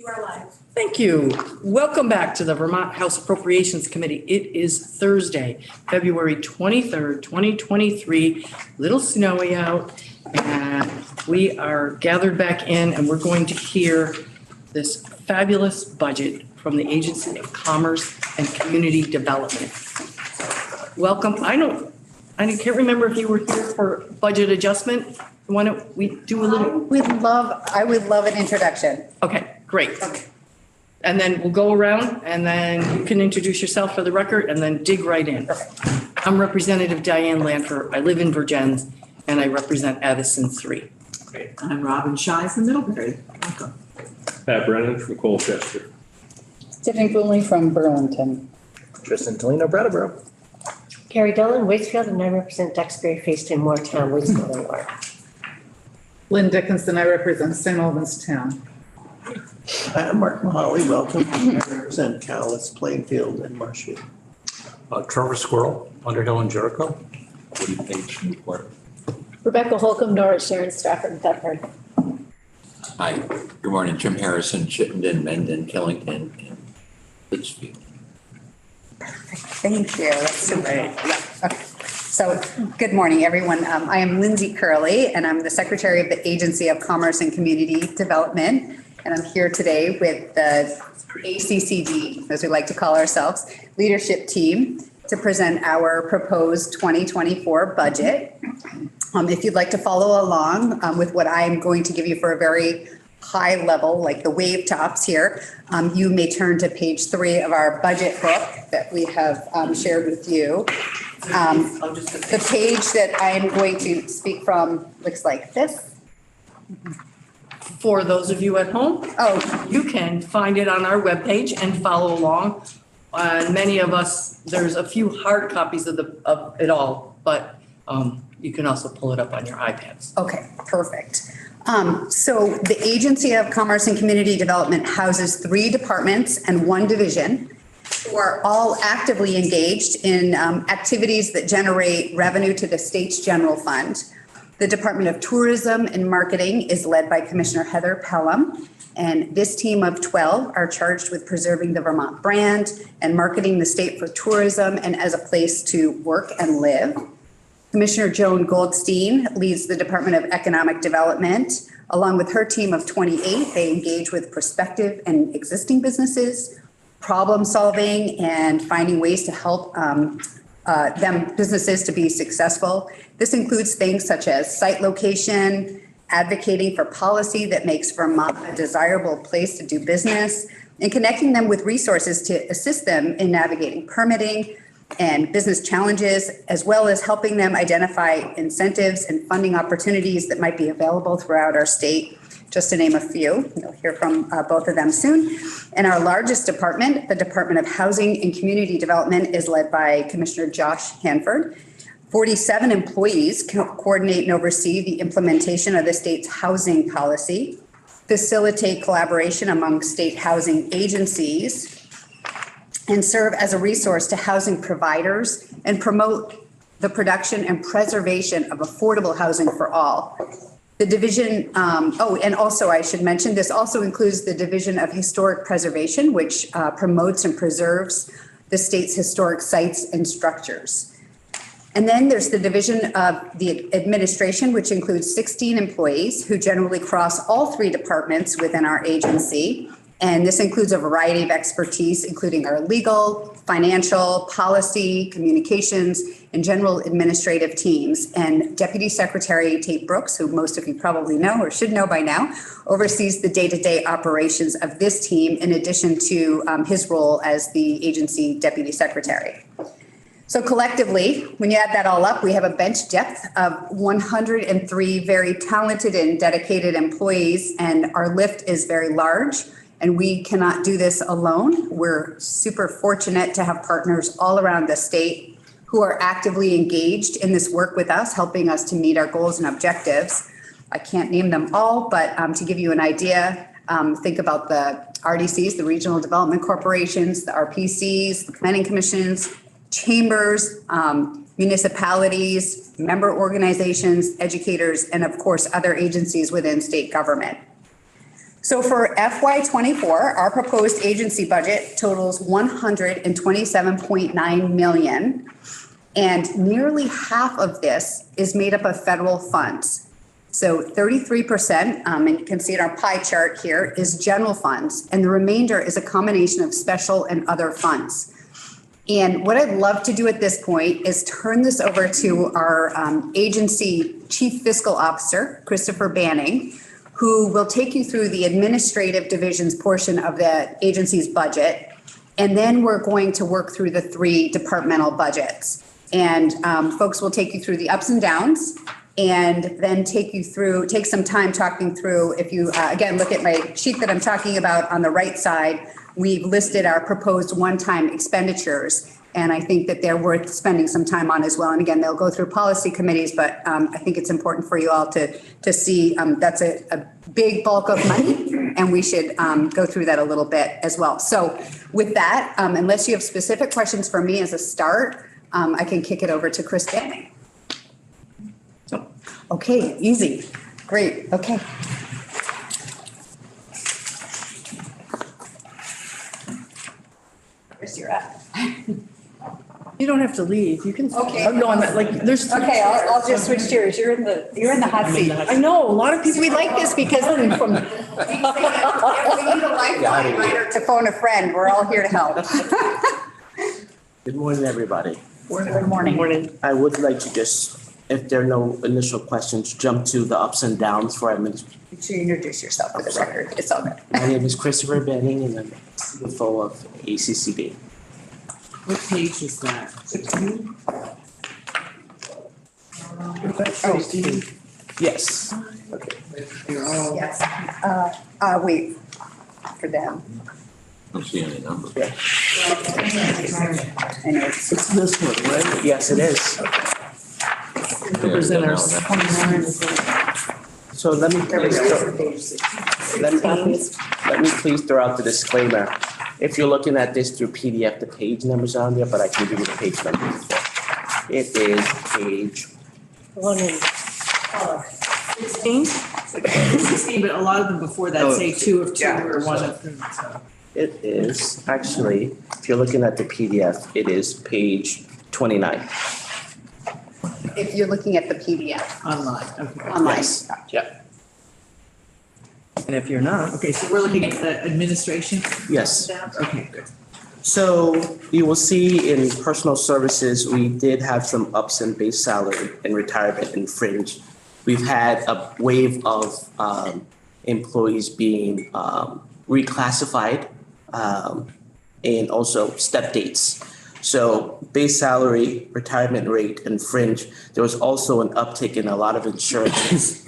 You are live. Thank you. Welcome back to the Vermont House Appropriations Committee. It is Thursday, February 23rd, 2023. Little snowy out, and we are gathered back in, and we're going to hear this fabulous budget from the Agency of Commerce and Community Development. Welcome. I can't remember if you were here for budget adjustment. Why don't we do a little? I would love an introduction. Okay, great. Okay. And then we'll go around and then you can introduce yourself for the record and then dig right in. Perfect. I'm Representative Diane Lanfer. I live in Virgins and I represent Addison 3. Great. I'm Robin Shy from Middlebury. Welcome. Pat Brennan from Colchester. Tiffany Boonley from Burlington. Tristan Tolino, Brattleboro. Carrie Dillon, Waitsfield, and I represent Duxbury, Facein, Moortown, Waitsfield, and Warren. Lynn Dickinson, I represent St. Albans Town. I'm Mark Mahaly, welcome. I represent Callis, Plainfield, and Marshfield. Trevor Squirrel, Underhill and Jericho. Woody Page, Newport. Rebecca Holcomb, Norris, Sharon, Stratford, and Thetford. Hi, good morning. Jim Harrison, Chittenden, Mendon, Killington, and Litchfield. Thank you. That's super. Yeah. Okay. So good morning, everyone. I am Lindsay Curley, and I'm the Secretary of the Agency of Commerce and Community Development. And I'm here today with the ACCD, as we like to call ourselves, leadership team to present our proposed 2024 budget. If you'd like to follow along with what I'm going to give you for a very high level, like the wave tops here, you may turn to page 3 of our budget book that we have shared with you. The page that I'm going to speak from looks like this. For those of you at home, Oh, you can find it on our webpage and follow along. Many of us, there's a few hard copies of it all, but you can also pull it up on your iPads. okay, perfect. So the Agency of Commerce and Community Development houses 3 departments and 1 division who are all actively engaged in activities that generate revenue to the state's general fund. The Department of Tourism and Marketing is led by Commissioner Heather Pelham, and this team of 12 are charged with preserving the Vermont brand and marketing the state for tourism and as a place to work and live. Commissioner Joan Goldstein leads the Department of Economic Development. Along with her team of 28, they engage with prospective and existing businesses, problem solving, and finding ways to help businesses to be successful. This includes things such as site location, advocating for policy that makes Vermont a desirable place to do business, and connecting them with resources to assist them in navigating permitting and business challenges, as well as helping them identify incentives and funding opportunities that might be available throughout our state, just to name a few. You'll hear from both of them soon. And our largest department, the Department of Housing and Community Development, is led by Commissioner Josh Hanford. 47 employees coordinate and oversee the implementation of the state's housing policy, facilitate collaboration among state housing agencies, and serve as a resource to housing providers and promote the production and preservation of affordable housing for all. The division, and also I should mention, this also includes the Division of Historic Preservation, which promotes and preserves the state's historic sites and structures. And then there's the Division of the Administration, which includes 16 employees who generally cross all 3 departments within our agency. And this includes a variety of expertise, including our legal, financial, policy, communications, and general administrative teams. And Deputy Secretary Tate Brooks, who most of you probably know or should know by now, oversees the day-to-day operations of this team in addition to his role as the agency Deputy Secretary. So collectively, when you add that all up, we have a bench depth of 103 very talented and dedicated employees, and our lift is very large. And we cannot do this alone. We're super fortunate to have partners all around the state who are actively engaged in this work with us, helping us to meet our goals and objectives. I can't name them all, but to give you an idea, think about the RDCs, the Regional Development Corporations, the RPCs, the planning commissions, chambers, municipalities, member organizations, educators, and of course, other agencies within state government. So for FY '24, our proposed agency budget totals 127.9 million. And nearly half of this is made up of federal funds. So 33%, and you can see it on pie chart here, is general funds, and the remainder is a combination of special and other funds. And what I'd love to do at this point is turn this over to our agency Chief Fiscal Officer, Christopher Banning, who will take you through the administrative divisions portion of the agency's budget. And then we're going to work through the 3 departmental budgets. And folks will take you through the ups and downs and then take some time talking through. If you, again, look at my sheet that I'm talking about on the right side, we've listed our proposed one-time expenditures. And I think that they're worth spending some time on as well. And again, they'll go through policy committees, but I think it's important for you all to see that's a big bulk of money, and we should go through that a little bit as well. So with that, unless you have specific questions for me as a start, I can kick it over to Chris Banning. Okay, easy. Great, okay. Chris, you're up. You don't have to leave. You can. Okay. No, I'm not, like, there's. Okay, I'll just switch chairs. You're in the hot seat. I know, a lot of people. We like this because we need a lifeline writer to phone a friend. We're all here to help. Good morning, everybody. Good morning. Morning. I would like to just, if there are no initial questions, jump to the ups and downs for administration. Make sure you introduce yourself for the record. It's all good. My name is Christopher Banning, and I'm CFO of ACCB. What page is that? 16? Yes. Yes. Wait, for them. I don't see any numbers. I know it's. It's this one, right? Yes, it is. Representatives. So let me please throw out the disclaimer. If you're looking at this through PDF, the page numbers are on there, but I can give you the page number. It is page 16? 16, but a lot of them before that say 2 of 2 or 1 of 3. So. It is actually, if you're looking at the PDF, it is page 29. If you're looking at the PDF. Online, okay. Online. Yes. Yeah. And if you're not. Okay, so we're looking at the administration? Yes. Okay, good. So you will see in personal services, we did have some ups in base salary and retirement and fringe. We've had a wave of employees being reclassified and also step dates. So base salary, retirement rate, and fringe, there was also an uptick in a lot of insurances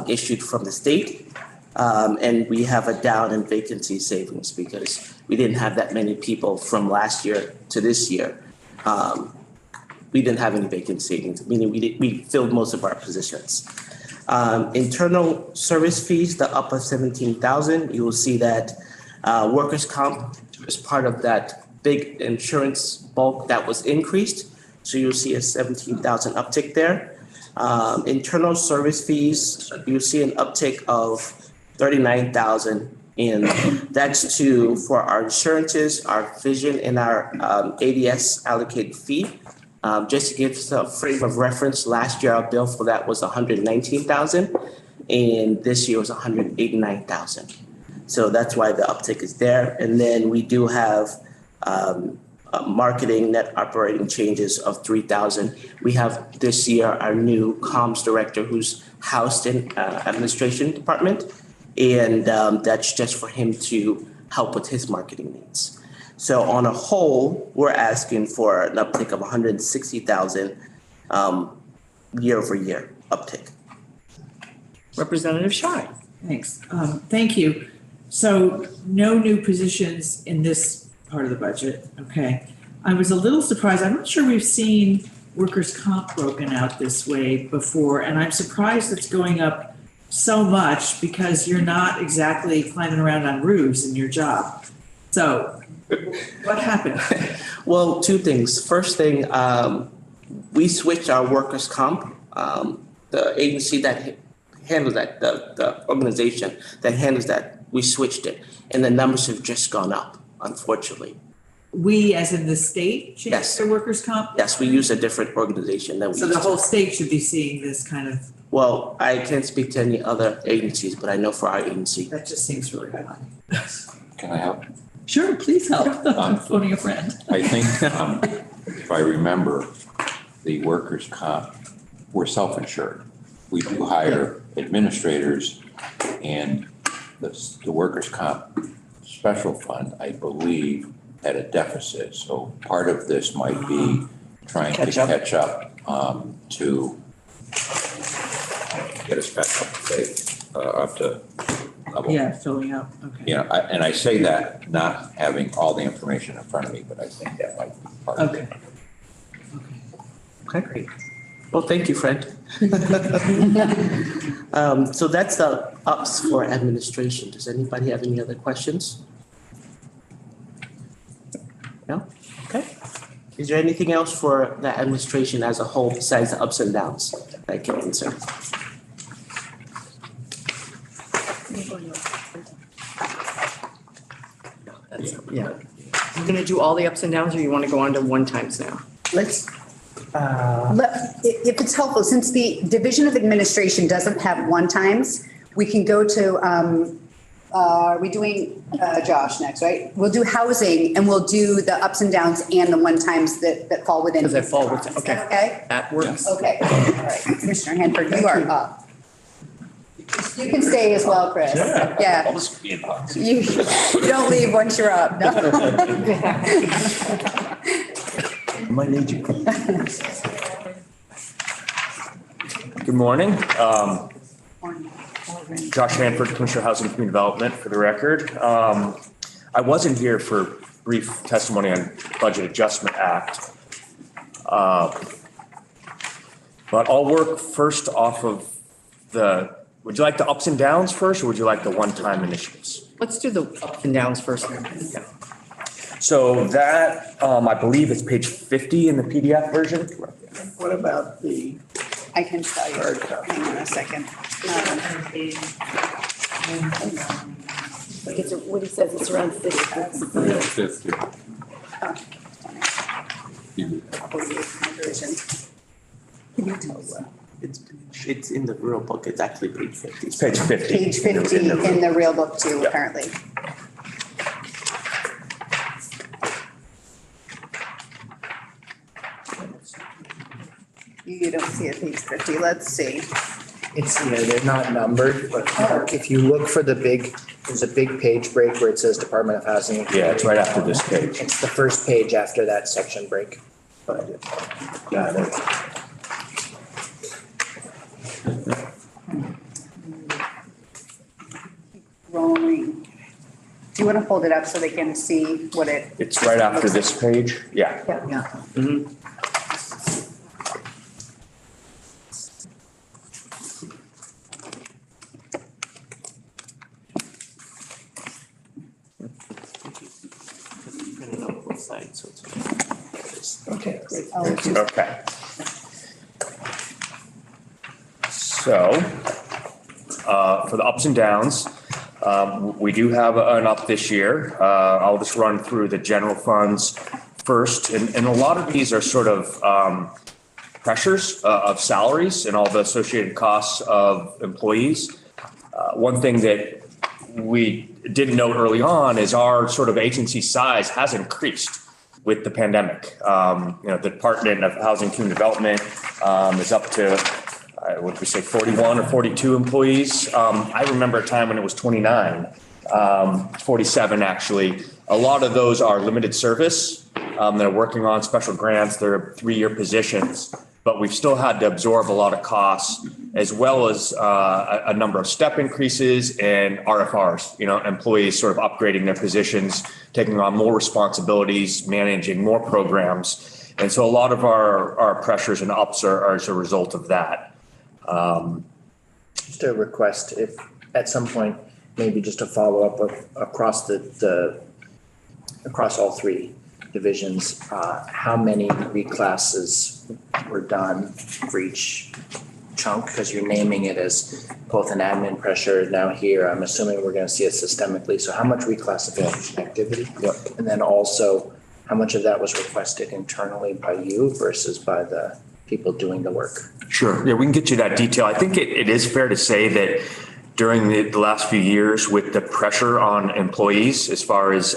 issued from the state. And we have a down in vacancy savings because we didn't have that many people from last year to this year. We didn't have any vacant savings, meaning we filled most of our positions. Internal service fees, the up of 17,000, you will see that workers' comp is part of that big insurance bulk that was increased. So you'll see a 17,000 uptick there. Internal service fees, you'll see an uptick of 39,000, and that's for our insurances, our vision, and our ADS allocated fee. Just to give a frame of reference, last year our bill for that was 119,000, and this year was 189,000. So that's why the uptick is there. And then we do have marketing net operating changes of 3,000. We have this year our new comms director who's housed in administration department. And that's just for him to help with his marketing needs. So on a whole, we're asking for an uptick of 160,000 year over year uptick. Representative Scheid. Thanks. Thank you. So no new positions in this part of the budget. Okay. I was a little surprised. I'm not sure we've seen workers' comp broken out this way before. And I'm surprised it's going up so much because you're not exactly climbing around on roofs in your job. So what happened? Well, two things. First thing, we switched our workers' comp. The agency that handles that, the organization that handles that we switched it, and the numbers have just gone up, unfortunately. We, as in the state, changed Yes. their workers' comp? Yes, we use a different organization than we So used the to. whole state should be seeing this kind of, Well, I can't speak to any other agencies, but I know for our agency. that just seems really high. Can I help? Sure, please help. I'm phoning a friend. I think, if I remember, the workers' comp, we're self-insured. We do hire administrators, and the workers' comp special fund, I believe, had a deficit. So part of this might be trying to catch up to get us back up to level. Yeah, filling up, okay. You know, and I say that not having all the information in front of me, but I think that might be part of it. Okay. Okay, great. Well, thank you, Fred. So that's the ups for administration. Does anybody have any other questions? No? Okay. Is there anything else for the administration as a whole besides the ups and downs that I can answer? Yeah. You're gonna do all the ups and downs, or you wanna go on to one times now? Let's, if it's helpful, since the Division of Administration doesn't have one-times, we can go to, are we doing Josh next, right? We'll do housing and we'll do the ups and downs and the one-times that fall within. Does that fall within- Is that okay. Okay? That works. Okay, all right. Commissioner Hanford, you are up. You can stay as well, Chris. Yeah. I'll just be in box. You don't leave once you're up, no. Might need you. Good morning. Josh Hanford, Commissioner of Housing and Community Development, for the record. I wasn't here for brief testimony on Budget Adjustment Act. But I'll work first off of would you like the ups and downs first, or would you like the one-time initiatives? Let's do the ups and downs first. So that, I believe it's page 50 in the PDF version. What about the I can tell you. hard copy? Hang on a second. Like it's, what he says, it's around 50. Version. Can you tell us? It's in the real book. It's actually page 50. It's page 50. Page 50 in the real book too, Yeah. apparently. You don't see it, page 50. Let's see. It's, they're not numbered, but if you look for there's a big page break where it says Department of Housing. and Yeah, it's right after this page. It's the first page after that section break. Got it. Rolling. Do you want to hold it up so they can see what it? It's right after this page. Yeah. Yeah. Mhm. Okay, great. Okay. So, for the ups and downs, we do have an up this year. I'll just run through the general funds first. And a lot of these are sort of pressures of salaries and all the associated costs of employees. One thing that we didn't note early on is our sort of agency size has increased with the pandemic. The Department of Housing and Community Development is up to, what did we say, 41 or 42 employees. I remember a time when it was 29, 47 actually. A lot of those are limited service. They're working on special grants. They're 3-year positions, but we've still had to absorb a lot of costs, as well as a number of step increases and RFRs, employees sort of upgrading their positions, taking on more responsibilities, managing more programs. And so a lot of our pressures and ups are as a result of that. Just a request, if at some point, maybe just a follow-up of across across all 3 divisions, how many reclasses were done for each chunk because you're naming it as both an admin pressure now here. I'm assuming we're going to see it systemically. So how much reclassification activity? Yep. And then also how much of that was requested internally by you versus by the people doing the work? Sure. Yeah, we can get you that detail. I think it is fair to say that during the last few years with the pressure on employees as far as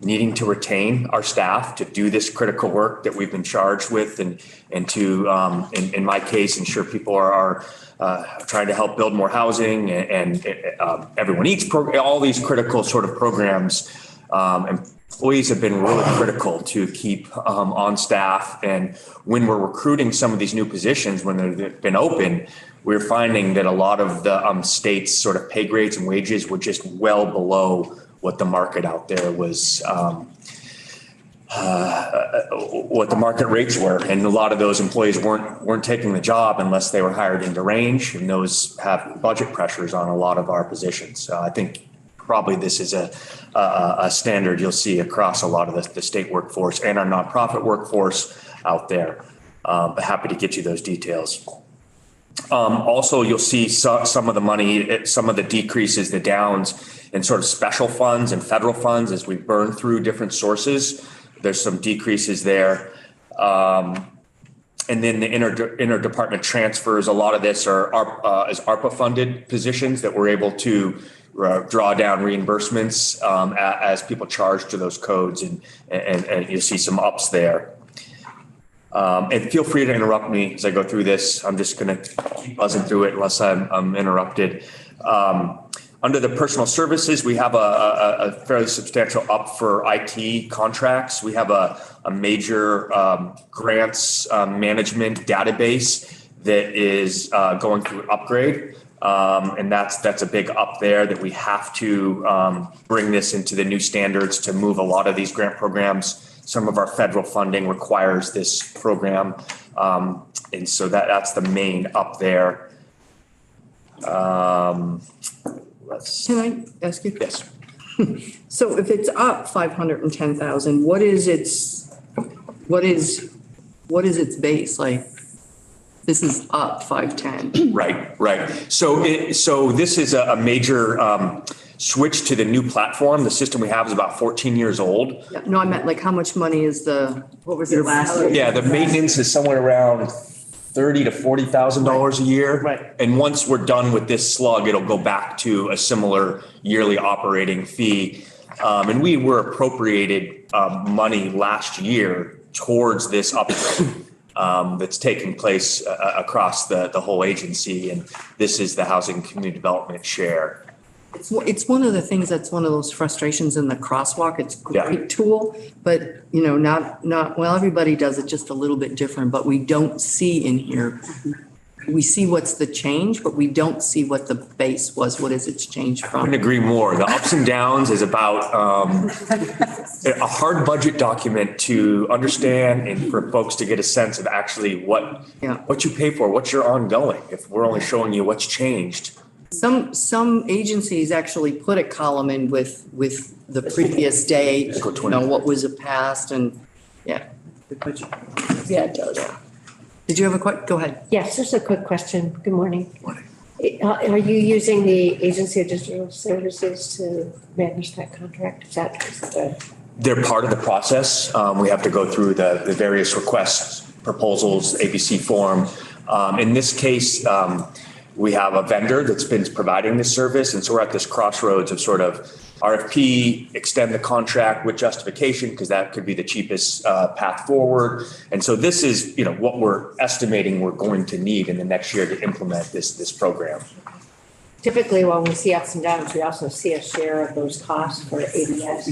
needing to retain our staff to do this critical work that we've been charged with and to, in my case, ensure people are trying to help build more housing and Everyone Eats program, all these critical sort of programs. Employees have been really critical to keep on staff. And when we're recruiting some of these new positions, when they've been open, we're finding that a lot of the state's sort of pay grades and wages were just well below what the market out there was, what the market rates were. And a lot of those employees weren't taking the job unless they were hired into range, and those have budget pressures on a lot of our positions. I think probably this is a standard you'll see across a lot of the state workforce and our nonprofit workforce out there. But happy to get you those details. Also, you'll see some of the money, some of the decreases, the downs in sort of special funds and federal funds as we burn through different sources. There's some decreases there. And then the interdepartment transfers, a lot of this is ARPA funded positions that we're able to draw down reimbursements as people charge to those codes, and you'll see some ups there. And feel free to interrupt me as I go through this. I'm just going to keep buzzing through it unless I'm interrupted. Under the personal services, we have a fairly substantial up for IT contracts. We have a major grants management database that is going through an upgrade. And that's a big up there that we have to bring this into the new standards to move a lot of these grant programs. Some of our federal funding requires this program. And so that's the main up there. Can I ask you? Yes. So if it's up 510,000, what is its base? Like, this is up 510. Right. So this is a major switch to the new platform. The system we have is about 14 years old. Yeah, no, I meant like how much money is what was it last year? Yeah, the maintenance is somewhere around $30,000 to $40,000 a year. Right. And once we're done with this slug, it'll go back to a similar yearly operating fee. And we were appropriated money last year towards this upgrade that's taking place across the whole agency. And this is the Housing Community Development share. It's one of the things that's one of those frustrations in the crosswalk. It's a great tool, but not, well, everybody does it just a little bit different, but we don't see in here. We see what's the change, but we don't see what the base was. What is its change I from? couldn't agree more. The ups and downs is about a hard budget document to understand and for folks to get a sense of actually what you pay for, what's your ongoing, if we're only showing you what's changed. Some agencies actually put a column in with the previous day, what was it passed and Yeah, it does. Did you have go ahead. Yes, just a quick question. Good morning. Morning. Are you using the Agency of Digital Services to manage that contract? Is that They're part of the process. We have to go through the various requests, proposals, ABC form. In this case, we have a vendor that's been providing this service. And so we're at this crossroads of sort of RFP, extend the contract with justification, because that could be the cheapest path forward. And so this is, what we're estimating we're going to need in the next year to implement this program. typically when we see ups and downs, we also see a share of those costs for ADS.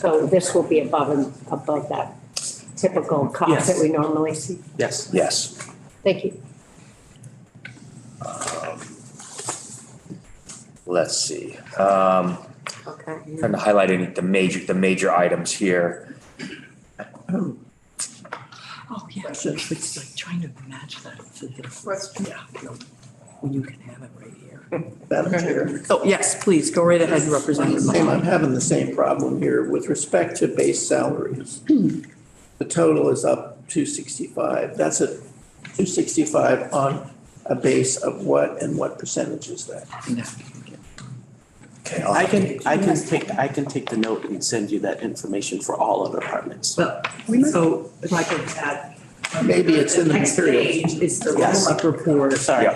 So this will be above that typical cost that we normally see. Yes. Thank you. Let's see. Okay. Trying to highlight the major items here. Oh, yeah. It's like trying to match that to the question. Yeah. When you can have it right here. Madam Chair. Oh, yes, please, go right ahead, Representative. I'm having the same problem here with respect to base salaries. The total is up 265. That's a 265 on a base of what and what percentage is that? Okay, I can take the note and send you that information for all other departments. Well, so if I could add. Maybe it's in the next materials. page is the Yes. roll-up report. Sorry.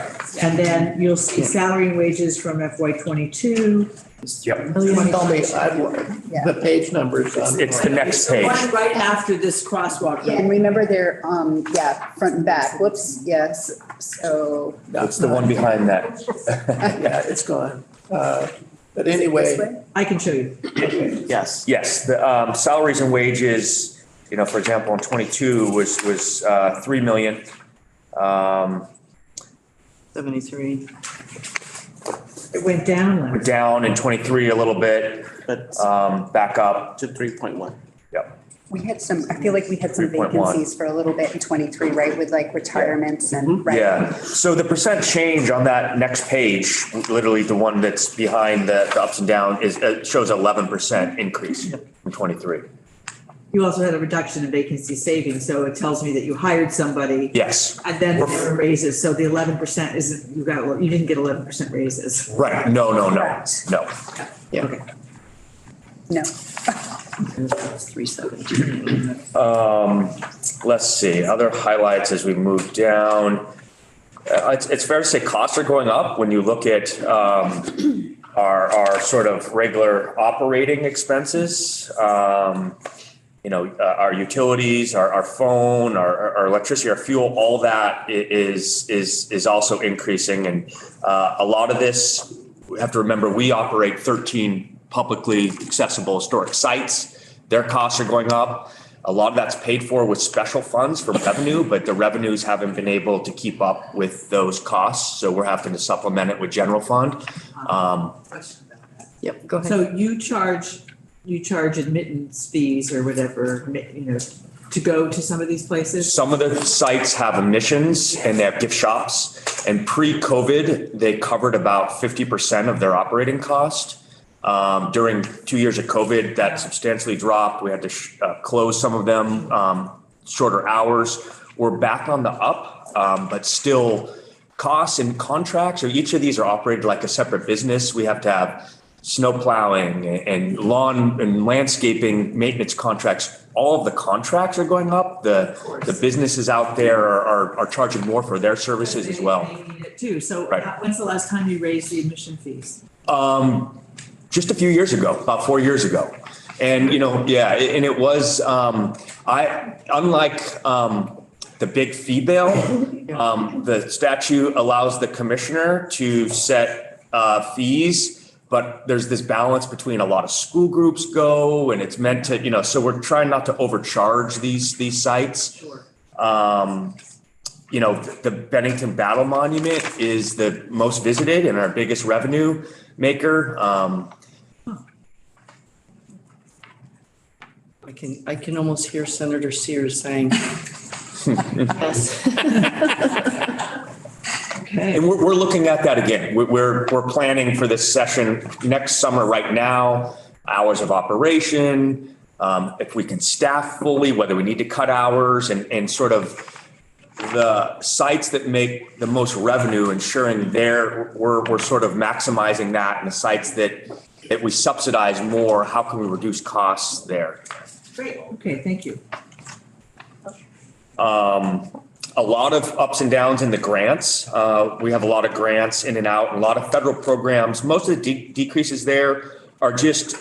And then you'll see salary and wages from FY '22. Yep. Tell me, the page numbers on. It's the next page. One right after this crosswalk. Yeah, and remember they're, front and back. Whoops, yes. So. It's the one behind that. Yeah, it's gone. But This anyway, way? I can show you. Yes. Yes, the salaries and wages, you know, for example, in '22 was 3 million. 73. It went down last. Down in '23 a little bit, But back up. to 3.1. Yep. We had some, I feel like we had some 3.1. vacancies for a little bit in '23, right, with like retirements and, right? Yeah, so the percent change on that next page, literally the one that's behind the ups and down is, shows 11% increase from '23. You also had a reduction in vacancy savings, so it tells me that you hired somebody. Yes, And then there were raises, so the 11% isn't, you didn't get 11% raises. right, no. Correct. No. Okay. No. 317. Let's see, other highlights as we move down. It's fair to say costs are going up when you look at our sort of regular operating expenses. Our utilities, our phone, our electricity, our fuel, all that is also increasing. And a lot of this, we have to remember, we operate 13 publicly accessible historic sites. Their costs are going up. A lot of that's paid for with special funds from revenue, but the revenues haven't been able to keep up with those costs. So we're having to supplement it with general fund. Yep, go ahead. So you charge admittance fees or whatever, to go to some of these places? Some of the sites have admissions and they have gift shops. And pre-COVID, they covered about 50% of their operating cost. During 2 years of COVID, that substantially dropped. We had to close some of them, shorter hours. We're back on the up, but still costs and contracts, or each of these are operated like a separate business. We have to have snow plowing and lawn and landscaping maintenance contracts. All of the contracts are going up. The businesses out there are charging more for their services as well. They need it too. So Right. when's the last time you raised the admission fees? Just a few years ago, about 4 years ago. And, and it was, unlike the big fee bail, the statute allows the commissioner to set fees, but there's this balance between a lot of school groups go, and it's meant to, so we're trying not to overcharge these sites. The Bennington Battle Monument is the most visited and our biggest revenue maker. I can almost hear Senator Sears saying, yes. Okay. And we're looking at that again. We're planning for this session next summer right now, hours of operation, if we can staff fully, whether we need to cut hours and sort of the sites that make the most revenue, ensuring we're sort of maximizing that, and the sites that we subsidize more, how can we reduce costs there? Great. Okay, thank you. A lot of ups and downs in the grants. We have a lot of grants in and out, a lot of federal programs. Most of the decreases there are just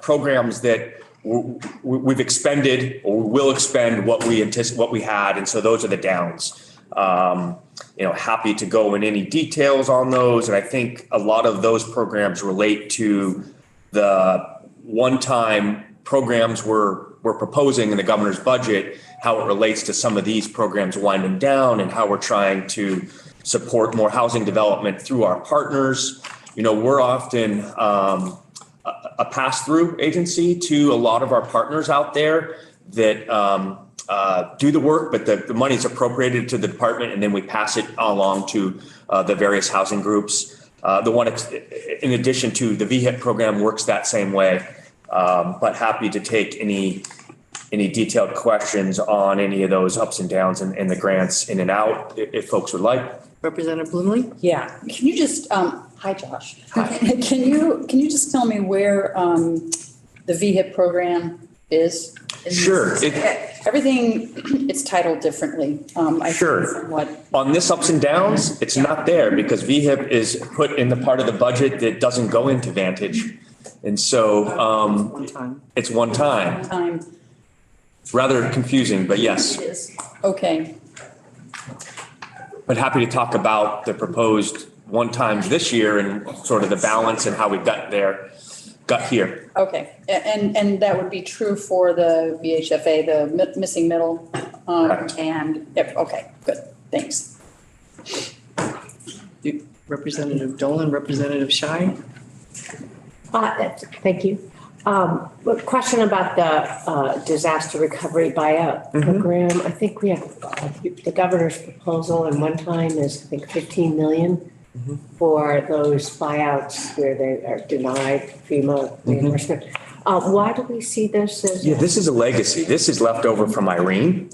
programs that we've expended or will expend what we had. And so those are the downs. Happy to go in any details on those. And I think a lot of those programs relate to the one-time programs we're proposing in the governor's budget, how it relates to some of these programs winding down and how we're trying to support more housing development through our partners. We're often a pass-through agency to a lot of our partners out there that do the work, but the money is appropriated to the department and then we pass it along to the various housing groups. The one, in addition to the VHIP program, works that same way. But happy to take any detailed questions on any of those ups and downs and the grants in and out if folks would like. Representative Blumenle? Yeah, can you just, hi Josh. Can you just tell me where the VHIP program is? Sure. Everything, it's titled differently. I think Sure. from what, On this ups and downs, it's not there because VHIP is put in the part of the budget that doesn't go into Vantage. And so it's one time. Rather confusing, but yes. it is, okay. But happy to talk about the proposed one times this year and sort of the balance and how we got here. Okay, and that would be true for the VHFA, the missing middle? Correct. And, yep, okay, good, thanks. Representative Dolan, Representative Scheid? Thank you. A question about the disaster recovery buyout program. I think we have the governor's proposal and one time is, I think, 15 million for those buyouts where they are denied FEMA reimbursement. Why do we see this as? Yeah, this is a legacy. This is left over from Irene.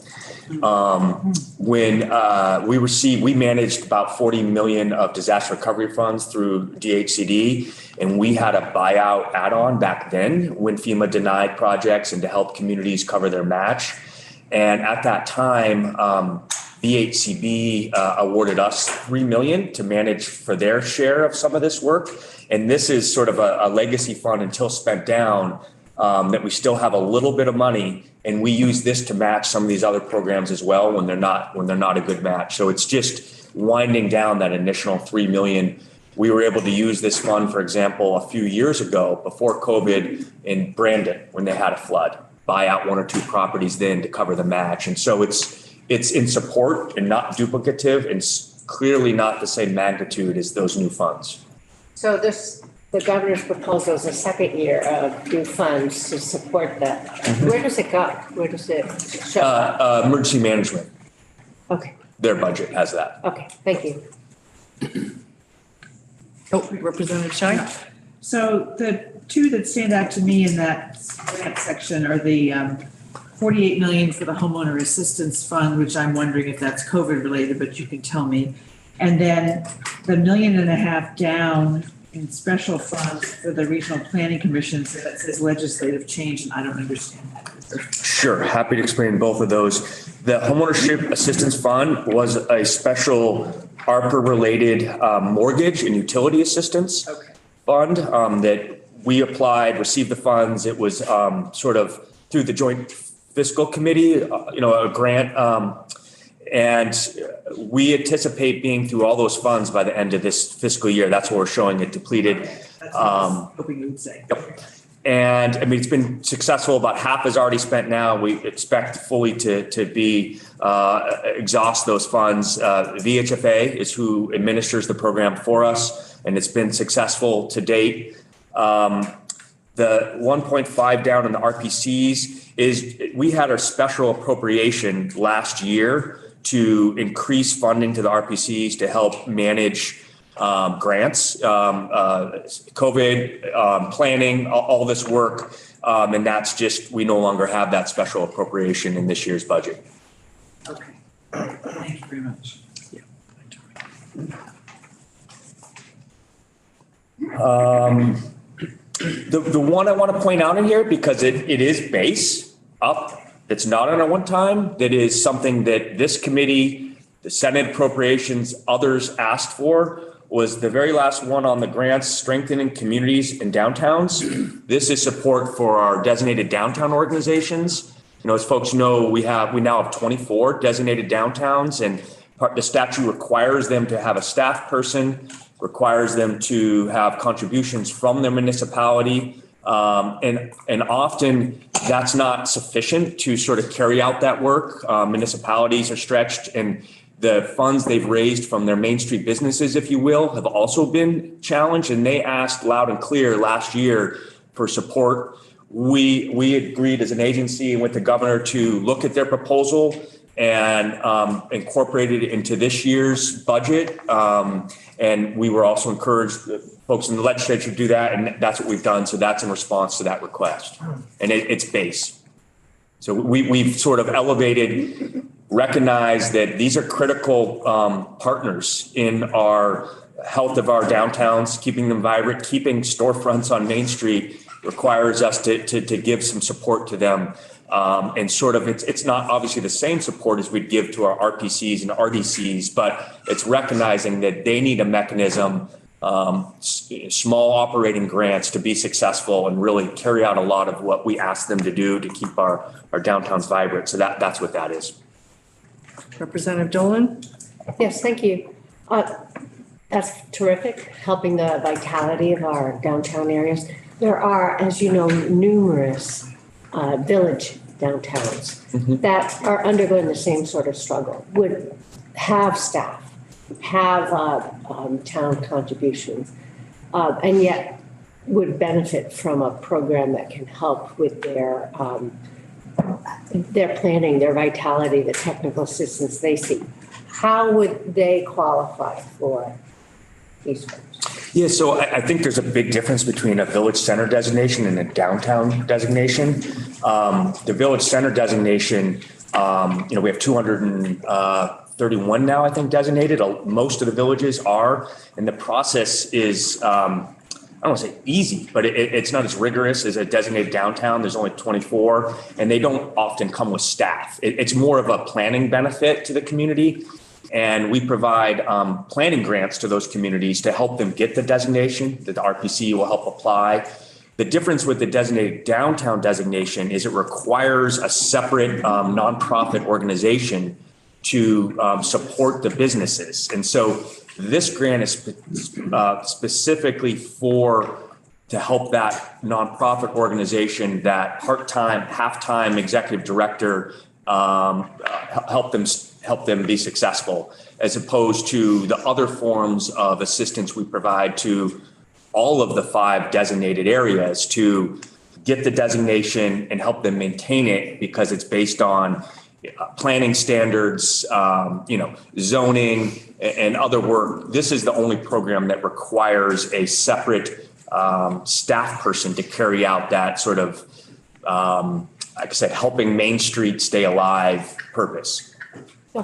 When we managed about 40 million of disaster recovery funds through DHCD, and we had a buyout add-on back then when FEMA denied projects and to help communities cover their match. And at that time, VHCB awarded us 3 million to manage for their share of some of this work. And this is sort of a legacy fund until spent down, that we still have a little bit of money, and we use this to match some of these other programs as well when they're not a good match. So it's just winding down that initial 3 million. We were able to use this fund, for example, a few years ago before COVID in Brandon when they had a flood, buy out 1 or 2 properties then to cover the match. And so it's in support and not duplicative and clearly not the same magnitude as those new funds. So the governor's proposal is a second year of new funds to support that. Where does it go? Where does it show up? Emergency management. Okay. Their budget has that. Okay, thank you. Representative Scheid? So the two that stand out to me in that grant section are the 48 million for the homeowner assistance fund, which I'm wondering if that's COVID related, but you can tell me. And then the $1.5 million down in special funds for the regional planning commissions that says legislative change, and I don't understand that. Sure, happy to explain both of those. The homeownership assistance fund was a special ARPA-related mortgage and utility assistance fund that we applied, received the funds. It was sort of through the Joint Fiscal Committee, a grant. And we anticipate being through all those funds by the end of this fiscal year. That's what we're showing it depleted. That's what I was hoping you would say. Yep. And I mean, it's been successful. About half is already spent now. We expect fully to be exhaust those funds. VHFA is who administers the program for us, and it's been successful to date. The 1.5 down in the RPCs is we had our special appropriation last year to increase funding to the RPCs to help manage grants, COVID, planning, all this work. And that's just, we no longer have that special appropriation in this year's budget. Okay. Thank you very much. The one I want to point out in here, because it is base up, it's not on a one time, that is something that this committee, the Senate Appropriations, others asked for, was the very last one on the grants, strengthening communities and downtowns. This is support for our designated downtown organizations. As folks know, we now have 24 designated downtowns, and the statute requires them to have a staff person, requires them to have contributions from their municipality. And often that's not sufficient to sort of carry out that work. Municipalities are stretched, and the funds they've raised from their Main Street businesses, if you will, have also been challenged. And they asked loud and clear last year for support. We agreed as an agency and with the governor to look at their proposal and incorporate it into this year's budget. And we were also encouraged folks in the legislature to do that, and that's what we've done. So that's in response to that request, and it's base. So we've sort of elevated recognize that these are critical partners in our health of our downtowns, keeping them vibrant, keeping storefronts on Main Street requires us to give some support to them. And sort of, it's not obviously the same support as we'd give to our RPCs and RDCs, but it's recognizing that they need a mechanism, small operating grants to be successful and really carry out a lot of what we ask them to do to keep our downtowns vibrant. So that's what that is. Representative Dolan? Yes, thank you. That's terrific, helping the vitality of our downtown areas. There are, as you know, numerous village downtowns that are undergoing the same sort of struggle, would have staff, have town contributions, and yet would benefit from a program that can help with their planning, their vitality, the technical assistance they seek. How would they qualify for these funds? Yeah, so I think there's a big difference between a village center designation and a downtown designation. The village center designation, we have 231 now, I think, designated. Most of the villages are, and the process is, I don't want to say easy, but it's not as rigorous as a designated downtown. There's only 24, and they don't often come with staff. It's more of a planning benefit to the community. And we provide planning grants to those communities to help them get the designation that the RPC will help apply. The difference with the designated downtown designation is it requires a separate nonprofit organization to support the businesses. And so this grant is specifically to help that nonprofit organization, that part-time, half-time executive director help them be successful, as opposed to the other forms of assistance we provide to all of the 5 designated areas to get the designation and help them maintain it, because it's based on planning standards, zoning and other work. This is the only program that requires a separate staff person to carry out that sort of, like I said, helping Main Street stay alive purpose.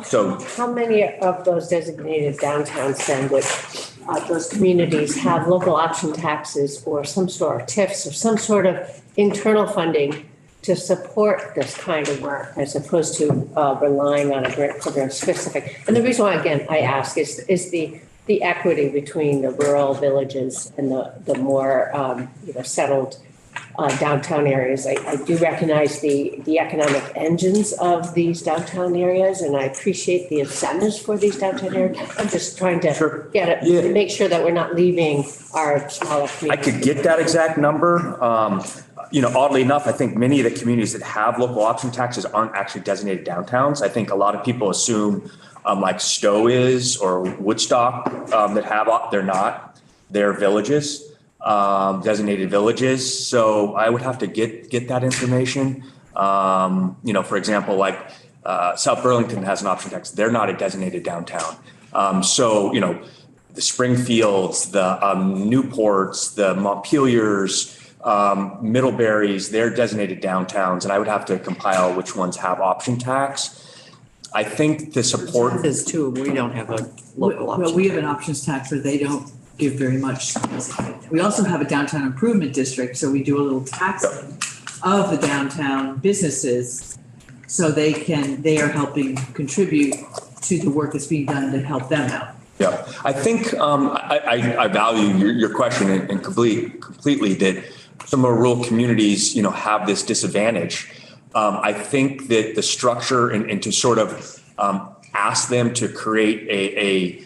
So how many of those designated downtowns then would those communities have local option taxes or some sort of TIFs or some sort of internal funding to support this kind of work, as opposed to relying on a grant program specific? And the reason why, again, I ask is the equity between the rural villages and the more settled downtown areas. I do recognize the economic engines of these downtown areas, and I appreciate the incentives for these downtown areas. I'm just trying to get it, to make sure that we're not leaving our smaller communities. I could get that exact number. Oddly enough, I think many of the communities that have local option taxes aren't actually designated downtowns. I think a lot of people assume like Stowe is or Woodstock that have, they're not, they're villages. Designated villages. So I would have to get that information. For example, like South Burlington has an option tax. They're not a designated downtown. The Springfields, the Newports, the Montpeliers, Middlebury's, they're designated downtowns. And I would have to compile which ones have option tax. I think the support is too. We don't have a local option. Well, we have an options tax, but they don't give very much. We also have a downtown improvement district, so we do a little taxing of the downtown businesses, so they are helping contribute to the work that's being done to help them out. Yeah, I think I value your question and completely that some of our rural communities, have this disadvantage. I think that the structure and to sort of ask them to create a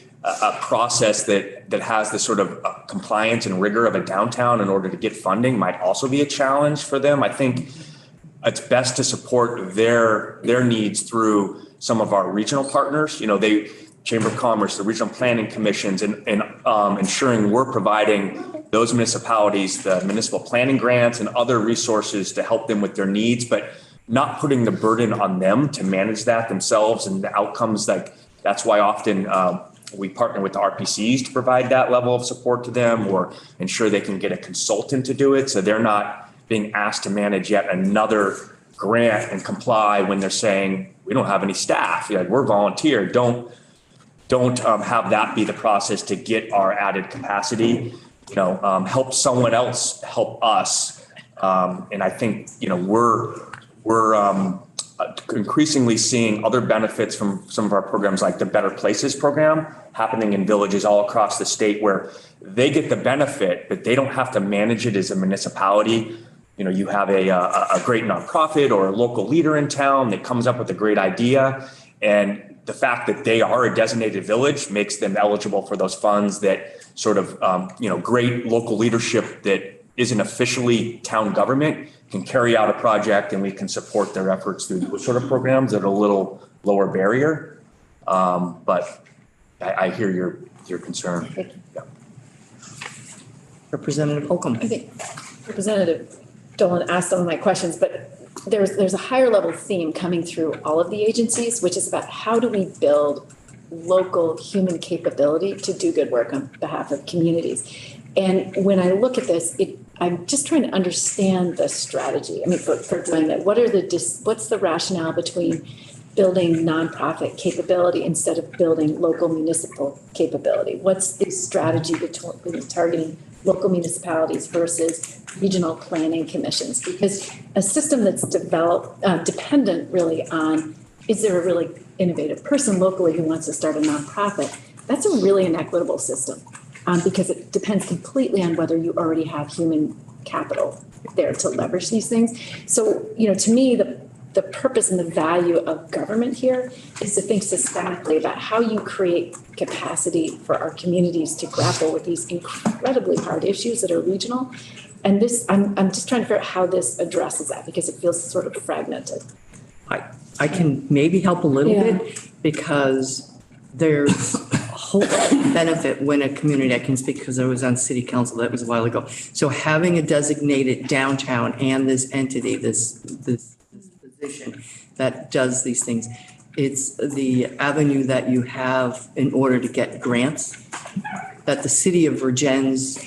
process that has the sort of compliance and rigor of a downtown in order to get funding might also be a challenge for them. I think it's best to support their needs through some of our regional partners. Chamber of Commerce, the regional planning commissions, and ensuring we're providing those municipalities the municipal planning grants and other resources to help them with their needs, but not putting the burden on them to manage that themselves and the outcomes. That's why often we partner with the RPCs to provide that level of support to them, or ensure they can get a consultant to do it, so they're not being asked to manage yet another grant and comply when they're saying we don't have any staff, like we're volunteer, don't have that be the process to get our added capacity, help someone else help us. And I think, we're increasingly seeing other benefits from some of our programs, like the Better Places program happening in villages all across the state where they get the benefit, but they don't have to manage it as a municipality. You have a great nonprofit or a local leader in town that comes up with a great idea, and the fact that they are a designated village makes them eligible for those funds that sort of, great local leadership that isn't officially town government can carry out a project, and we can support their efforts through those sort of programs at a little lower barrier. But I hear your concern. Yeah. Representative Holcomb. I think Representative Dolan asked some of my questions, but there's a higher level theme coming through all of the agencies, which is about how do we build local human capability to do good work on behalf of communities. And when I look at this, I'm just trying to understand the strategy. I mean, for doing that, what's the rationale between building nonprofit capability instead of building local municipal capability? What's the strategy between targeting local municipalities versus regional planning commissions? Because a system that's developed, dependent really on, is there a really innovative person locally who wants to start a nonprofit? That's a really inequitable system. Because it depends completely on whether you already have human capital there to leverage these things. So, to me, the purpose and the value of government here is to think systemically about how you create capacity for our communities to grapple with these incredibly hard issues that are regional. And this, I'm just trying to figure out how this addresses that, because it feels sort of fragmented. I can maybe help a little bit, because there's a whole benefit when a community, I can speak because I was on city council, that was a while ago. So having a designated downtown and this entity, this position that does these things, it's the avenue that you have in order to get grants that the city of Virgins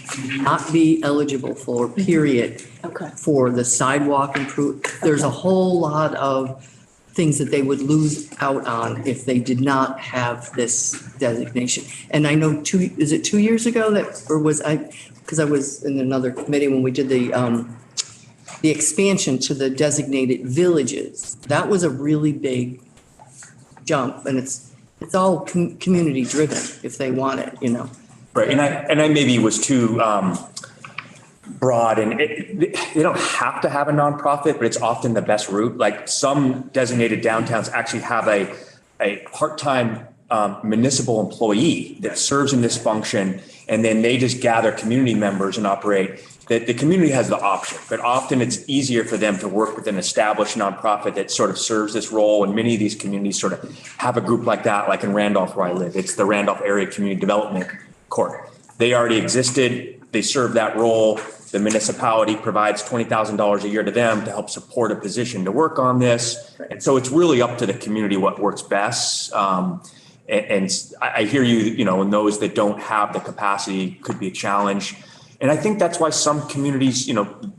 not be eligible for, period. Okay. For the sidewalk improve. There's a whole lot of things that they would lose out on if they did not have this designation. And I know is it 2 years ago that, or was I, because I was in another committee when we did the expansion to the designated villages. That was a really big jump, and it's all community driven if they want it, Right, and I maybe was too broad, and they don't have to have a nonprofit, but it's often the best route. Like some designated downtowns actually have a part-time municipal employee that serves in this function, and then they just gather community members and operate. The community has the option, but often it's easier for them to work with an established nonprofit that sort of serves this role. And many of these communities sort of have a group like that, like in Randolph where I live. It's the Randolph Area Community Development Court. They already existed. They serve that role. The municipality provides $20,000 a year to them to help support a position to work on this. And so it's really up to the community what works best. And I hear you, and those that don't have the capacity could be a challenge. And I think that's why some communities,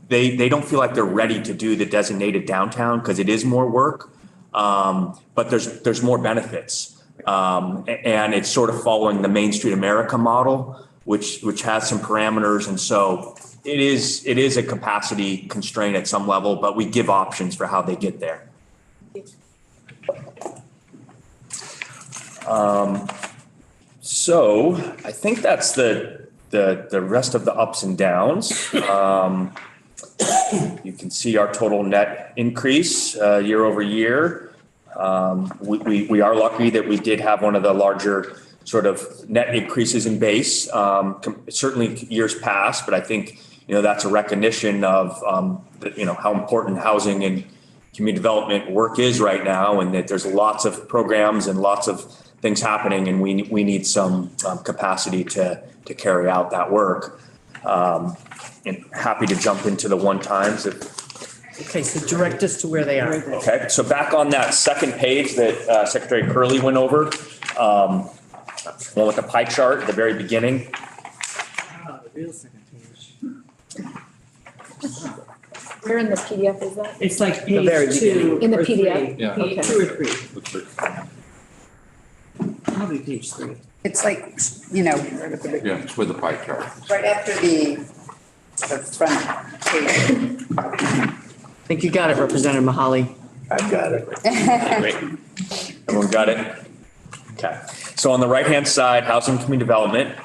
they don't feel like they're ready to do the designated downtown because it is more work, but there's more benefits. And it's sort of following the Main Street America model, which has some parameters. And so it is a capacity constraint at some level, but we give options for how they get there. So I think that's the rest of the ups and downs. You can see our total net increase year over year. We are lucky that we did have one of the larger sort of net increases in base, certainly years past, but I think, that's a recognition of, how important housing and community development work is right now, and that there's lots of programs and lots of things happening, and we need some capacity to carry out that work. And happy to jump into the one times. Okay, so direct us to where they are. Okay, so back on that second page that Secretary Curley went over, one with the pie chart at the very beginning. The real second page. Where in the PDF is that? It's like The very page 2 In the or PDF? 3. Yeah. Okay. 2 or 3, probably page 3. It's like, you know, Yeah, it's with the pie chart. right after the front page. I think you got it, Representative Mahali. I've got it. Great. Everyone got it? Okay. So on the right-hand side, housing and community development,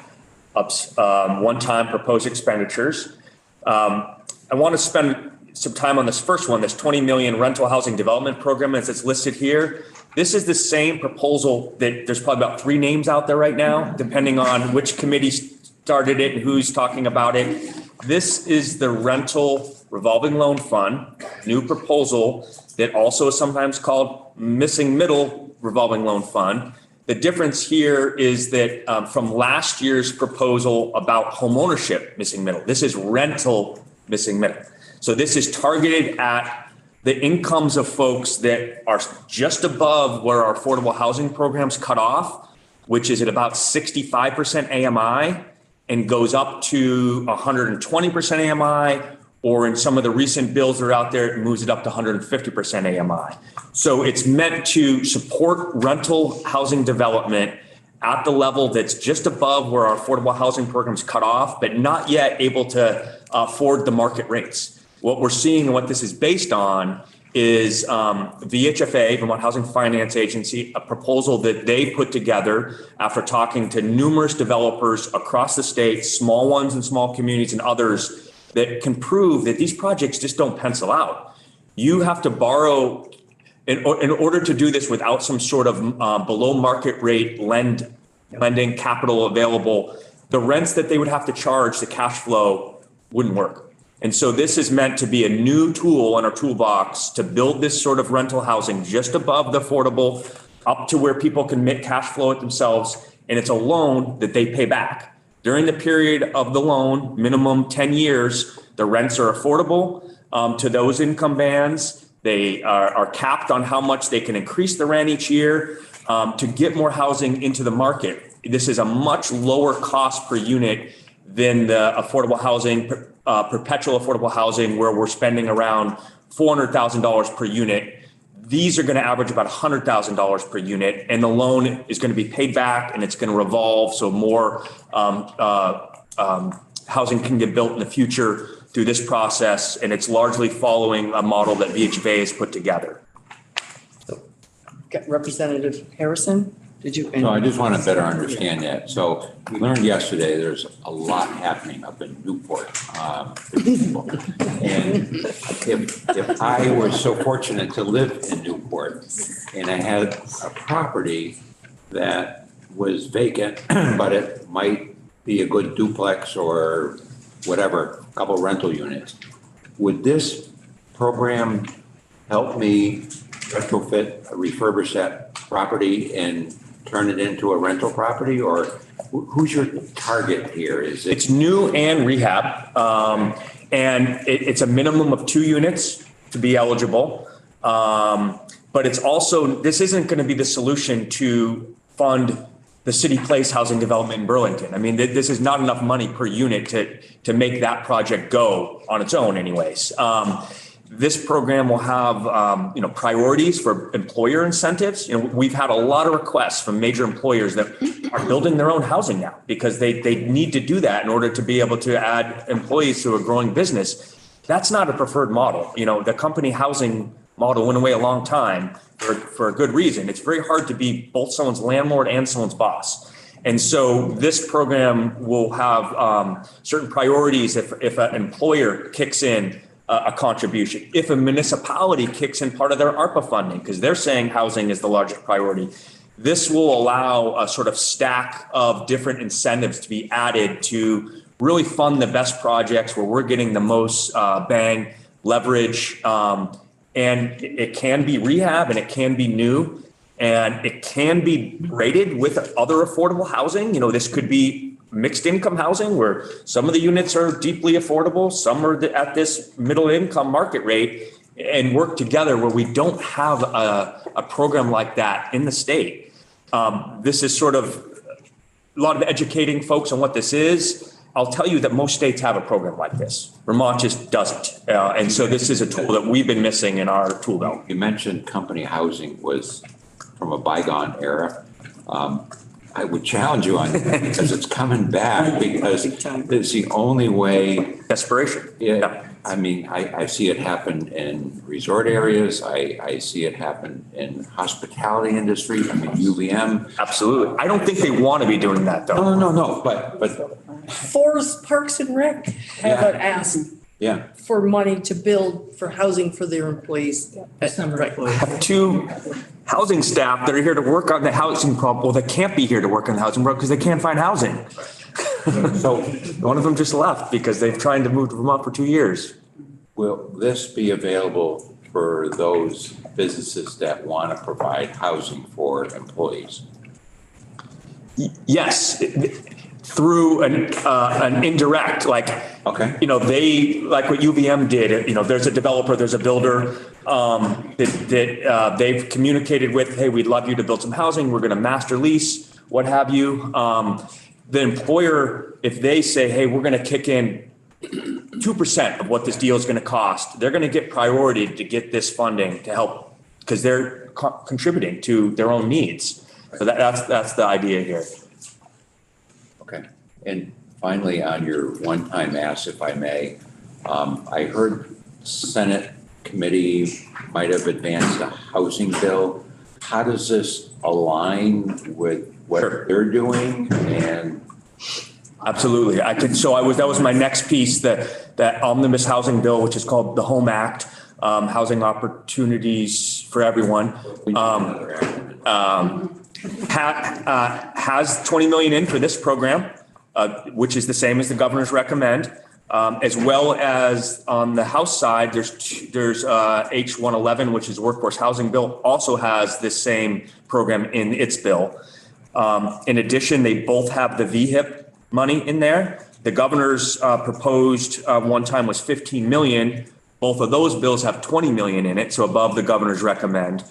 ups, one-time proposed expenditures. I want to spend some time on this first one, this 20 million rental housing development program as it's listed here. This is the same proposal that there's probably about 3 names out there right now, depending on which committee started it and who's talking about it. This is the rental revolving loan fund, new proposal that also is sometimes called missing middle revolving loan fund. The difference here is that from last year's proposal about homeownership missing middle, this is rental missing middle. So this is targeted at the incomes of folks that are just above where our affordable housing programs cut off, which is at about 65% AMI and goes up to 120% AMI, or in some of the recent bills that are out there, it moves it up to 150% AMI. So it's meant to support rental housing development at the level that's just above where our affordable housing programs cut off, but not yet able to afford the market rates. What we're seeing and what this is based on is VHFA, Vermont Housing Finance Agency, a proposal that they put together after talking to numerous developers across the state, small ones and small communities and others, that can prove that these projects just don't pencil out. You have to borrow in order to do this without some sort of below market rate lending capital available. The rents that they would have to charge, the cash flow wouldn't work. And so this is meant to be a new tool in our toolbox to build this sort of rental housing just above the affordable, up to where people can make cash flow it themselves. And it's a loan that they pay back. During the period of the loan, minimum 10 years, the rents are affordable to those income bands. They are capped on how much they can increase the rent each year to get more housing into the market. This is a much lower cost per unit than the affordable housing, perpetual affordable housing, where we're spending around $400,000 per unit. These are going to average about $100,000 per unit, and the loan is going to be paid back and it's going to revolve. So more housing can get built in the future through this process. And it's largely following a model that VHFA has put together. Representative Harrison, did you? So I just want to better understand that. So we learned yesterday there's a lot happening up in Newport. And if I were so fortunate to live in Newport and I had a property that was vacant, but it might be a good duplex or whatever, a couple rental units, would this program help me retrofit, refurbish that property and turn it into a rental property? Or who's your target here? Is it? It's new and rehab. And it's a minimum of 2 units to be eligible. But it's also, this isn't going to be the solution to fund the city place housing development in Burlington. I mean, this is not enough money per unit to make that project go on its own anyways. This program will have, priorities for employer incentives. We've had a lot of requests from major employers that are building their own housing now because they need to do that in order to be able to add employees to a growing business. That's not a preferred model. The company housing model went away a long time for a good reason. It's very hard to be both someone's landlord and someone's boss. And so this program will have certain priorities if an employer kicks in a contribution, if a municipality kicks in part of their ARPA funding, because they're saying housing is the largest priority. This will allow a sort of stack of different incentives to be added to really fund the best projects where we're getting the most bang, leverage, and it can be rehab and it can be new and it can be rated with other affordable housing. This could be mixed income housing where some of the units are deeply affordable, some are at this middle income market rate, and work together where we don't have a program like that in the state. This is sort of a lot of educating folks on what this is. I'll tell you that most states have a program like this. Vermont just doesn't. And so this is a tool that we've been missing in our tool belt. You mentioned company housing was from a bygone era. I would challenge you on that because it's coming back because it's the only way. Desperation. Yeah. I mean, I see it happen in resort areas. I see it happen in hospitality industry. I mean, UVM. Absolutely. I don't think they want to be doing that though. No. But Forest Parks and Rec haven't asked for money to build for housing for their employees. Right. I have 2 housing staff that are here to work on the housing problem. Well, they can't be here to work on the housing problem because they can't find housing. So one of them just left because they've tried to move to Vermont for 2 years. will this be available for those businesses that want to provide housing for employees? Yes, through an indirect, like, they, like what UVM did, there's a developer, there's a builder that they've communicated with, hey, we'd love you to build some housing. We're going to master lease, what have you. The employer, if they say, hey, we're going to kick in 2% of what this deal is going to cost, they're going to get priority to get this funding to help because they're contributing to their own needs. So that's the idea here. Okay. And finally, on your one-time ask, if I may, I heard Senate committee might have advanced a housing bill. How does this align with what they're doing? And absolutely, that was my next piece, that omnibus housing bill, which is called the HOME Act, Housing Opportunities for Everyone. Has 20 million in for this program, which is the same as the governor's recommend, as well as on the House side, there's H111, which is workforce housing bill, also has this same program in its bill. In addition, they both have the VHIP money in there. The governor's proposed one time was 15 million. Both of those bills have 20 million in it, so above the governor's recommend.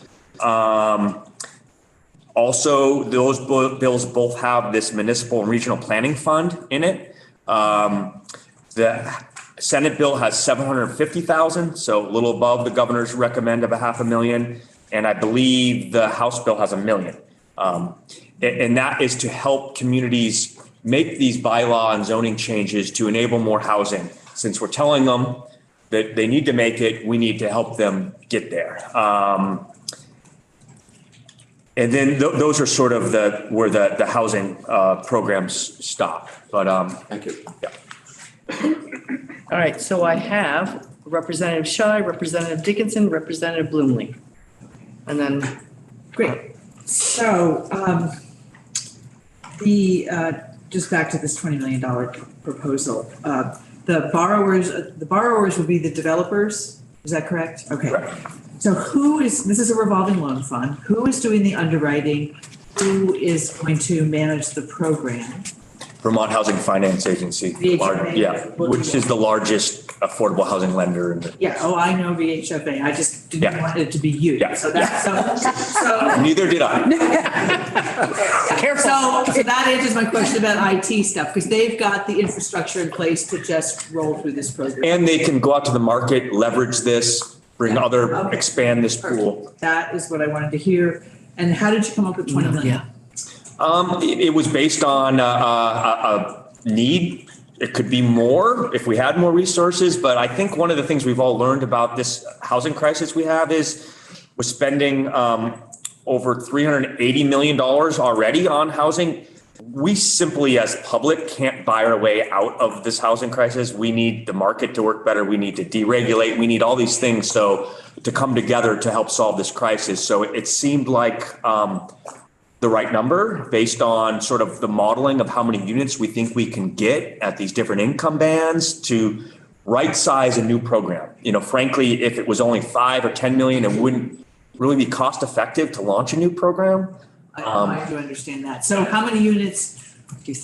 Also, those bills both have this municipal and regional planning fund in it. The Senate bill has 750,000, so a little above the governor's recommend of $500,000. And I believe the House bill has $1 million. And that is to help communities make these bylaw and zoning changes to enable more housing. Since we're telling them that they need to make it, we need to help them get there. And then those are sort of where the housing programs stop. But thank you. Yeah. All right, so I have Representative Schy, Representative Dickinson, Representative Bloomley. And then. Great. So just back to this $20 million proposal. The borrowers would be the developers. Is that correct? Okay. Correct. So this is a revolving loan fund. Who is doing the underwriting? Who is going to manage the program? Vermont Housing Finance Agency. VHFA. Which is the largest affordable housing lender in the. Yeah, I know VHFA. I just didn't want it to be you. Yeah. So that's Neither did I. So that answers my question about IT stuff, because they've got the infrastructure in place to just roll through this program. And they can go out to the market, leverage this, expand this pool. That is what I wanted to hear. And how did you come up with 20 million? It was based on a need. It could be more if we had more resources. But I think one of the things we've all learned about this housing crisis we have is we're spending over $380 million already on housing. We simply as public can't buy our way out of this housing crisis. We need the market to work better. We need to deregulate. We need all these things to come together to help solve this crisis. So it seemed like the right number based on sort of the modeling of how many units we think we can get at these different income bands to right size a new program. Frankly, if it was only 5 or 10 million, it wouldn't really be cost effective to launch a new program. I do understand that. So how many units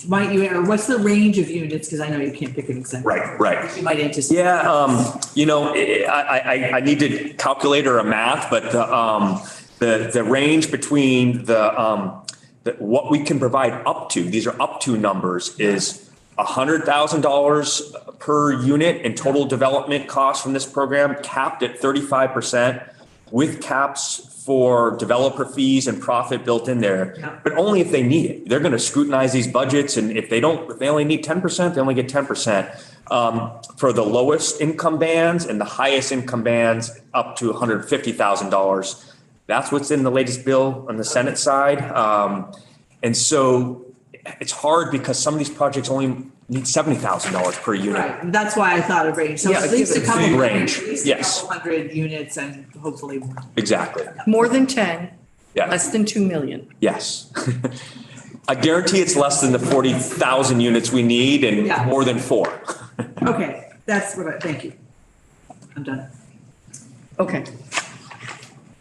might you, or what's the range of units? Because I know you can't pick an exact. Right. You might anticipate. Yeah, I need to calculate or a math, but the range between what we can provide up to, these are up to numbers, is $100,000 per unit in total development costs from this program, capped at 35%, with caps for developer fees and profit built in there, but only if they need it. They're going to scrutinize these budgets, and if they only need 10%, they only get 10%. For the lowest income bands and the highest income bands up to $150,000. That's what's in the latest bill on the Senate side. And so it's hard because some of these projects only need $70,000 per unit. Right, that's why I thought of range, so Yeah, at least a couple hundred, range, at least a yes. couple hundred units and hopefully more. Exactly. More than 10, Yeah. less than 2 million. Yes. I guarantee it's less than the 40,000 units we need and Yeah. more than 4. Okay, that's what thank you. I'm done. Okay.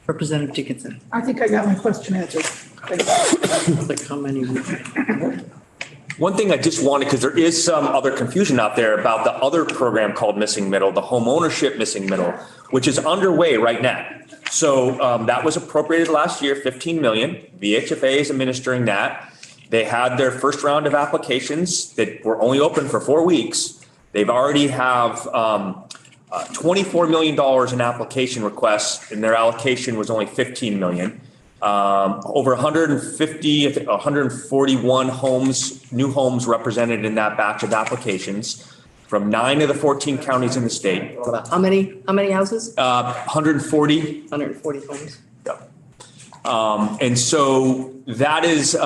Representative Dickinson. I think I got my question answered. Thank you. Like how many? One thing I just wanted, because there is some other confusion out there about the other program called Missing Middle, the home ownership Missing Middle, which is underway right now. So that was appropriated last year, 15 million. VHFA is administering that. They had their first round of applications that were only open for 4 weeks. They've already have $24 million in application requests, and their allocation was only 15 million. Over 141 homes, new homes represented in that batch of applications from 9 of the 14 counties in the state. How many houses? 140. 140 homes. And so that is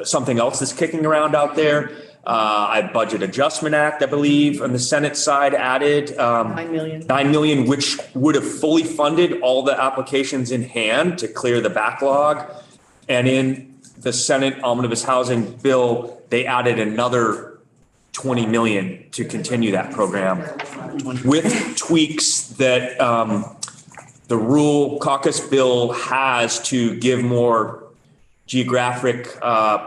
something else that's kicking around out there. Budget Adjustment Act, I believe, on the Senate side added 9 million. 9 million, which would have fully funded all the applications in hand to clear the backlog. And in the Senate Omnibus Housing Bill, they added another 20 million to continue that program with tweaks that the Rural Caucus bill has to give more geographic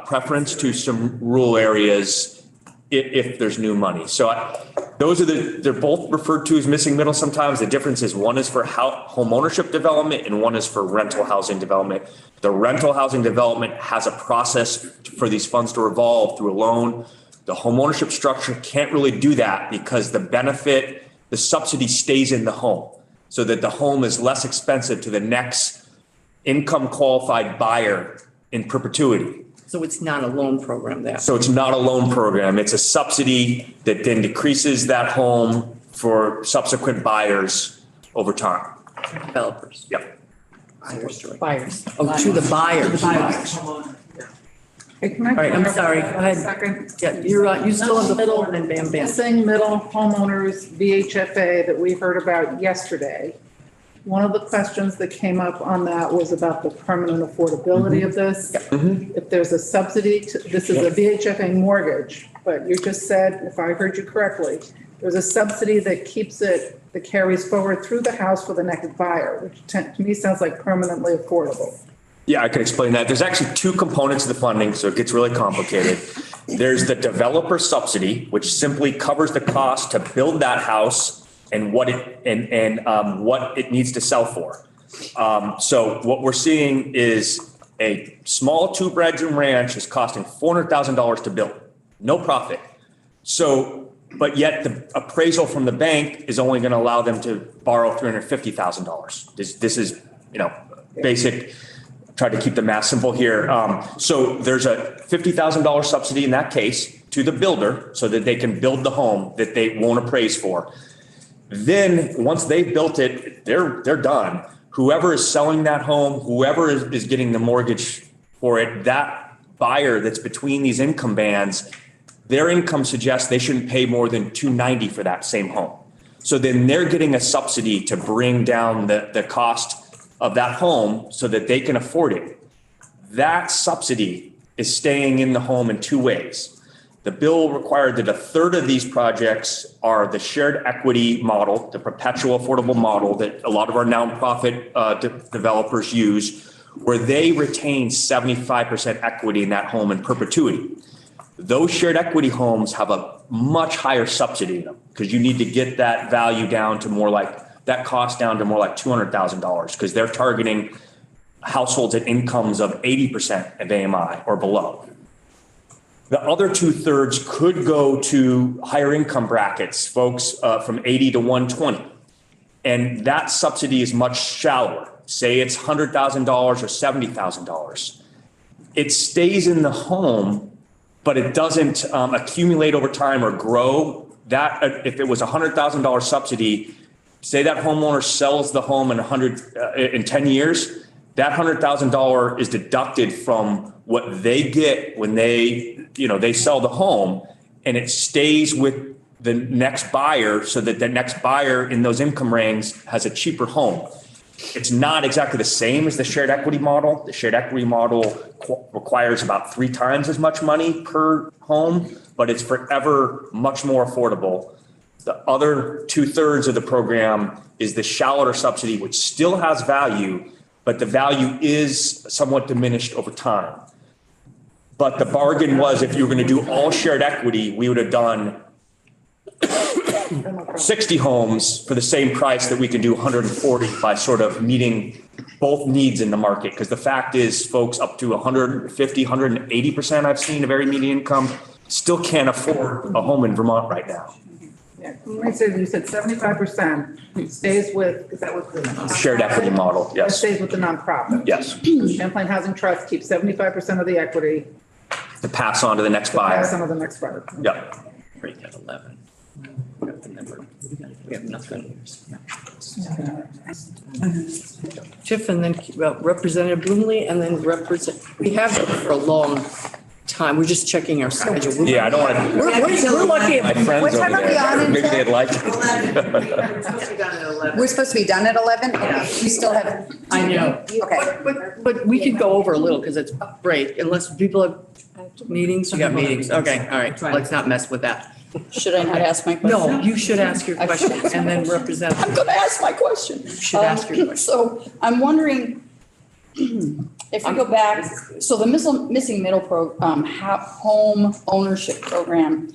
preference to some rural areas if there's new money. So they're both referred to as missing middle sometimes. The difference is one is for home ownership development and one is for rental housing development. The rental housing development has a process for these funds to revolve through a loan. The home ownership structure can't really do that because the subsidy stays in the home so that the home is less expensive to the next income qualified buyer in perpetuity. So it's not a loan program there. So it's not a loan program. It's a subsidy that then decreases that home for subsequent buyers over time. Developers. Yep. Buyers. Oh, to the buyers. Hey, can I? All right, I'm sorry. Go ahead. Second. Yeah, you still have the middle and then bam, bam. Missing middle homeowners VHFA that we heard about yesterday. One of the questions that came up on that was about the permanent affordability of this. If there's a subsidy, this is a VHFA mortgage, but you just said, if I heard you correctly, there's a subsidy that keeps it, that carries forward through the house for the next buyer, which to me sounds like permanently affordable. Yeah, I can explain that. There's actually 2 components to the funding, so it gets really complicated. There's the developer subsidy, which simply covers the cost to build that house and what it needs to sell for. So what we're seeing is a small 2-bedroom ranch is costing $400,000 to build, no profit. So, but yet the appraisal from the bank is only going to allow them to borrow $350,000. This is, basic. Try to keep the math simple here. So there's a $50,000 subsidy in that case to the builder so that they can build the home that they won't appraise for. Then once they've built it, they're done. Whoever is selling that home, whoever is getting the mortgage for it, that buyer that's between these income bands, their income suggests they shouldn't pay more than $290 for that same home. So then they're getting a subsidy to bring down the cost of that home so that they can afford it. That subsidy is staying in the home in 2 ways. The bill required that a third of these projects are the shared equity model, the perpetual affordable model that a lot of our nonprofit developers use, where they retain 75% equity in that home in perpetuity. Those shared equity homes have a much higher subsidy in them because you need to get that value down to more like that cost down to more like $200,000 because they're targeting households at incomes of 80% of AMI or below. The other 2/3 could go to higher income brackets, folks from 80 to 120. And that subsidy is much shallower. Say it's $100,000 or $70,000. It stays in the home, but it doesn't accumulate over time or grow. That if it was a $100,000 subsidy, say that homeowner sells the home in 10 years, that $100,000 is deducted from what they get when they sell the home, and it stays with the next buyer so that the next buyer in those income ranges has a cheaper home. It's not exactly the same as the shared equity model. The shared equity model requires about 3 times as much money per home, but it's forever much more affordable. The other 2/3 of the program is the shallower subsidy, which still has value, but the value is somewhat diminished over time. But the bargain was if you were going to do all shared equity, we would have done 60 homes for the same price that we can do 140 by sort of meeting both needs in the market. Because the fact is, folks up to 150, 180% I've seen of very median income still can't afford a home in Vermont right now. Yeah, you said 75% stays with, is that what the? Shared equity model, That yes. stays with the nonprofit. Yes. Champlain Housing Trust keeps 75% of the equity. To pass on to the next To pass buyer. on to the next buyer. Yep. Right at 11. We got the number. We have nothing. Tiff, and then Representative Bloomley, and then we have it for a long time. We're just checking our schedule. Yeah, I don't want to. We're lucky. My friends What over time are we on there, in maybe Jeff? they'd like it. We're supposed to be done at 11? We still have. I know. Okay. But we could go over a little because it's break, unless people have meetings, you got meetings. Okay, all right, let's not mess with that. Should I not ask my question? No, you should ask your question and then represent. I'm gonna ask my question. You should ask your question. So I'm wondering, if we go back, so the missing middle home ownership program,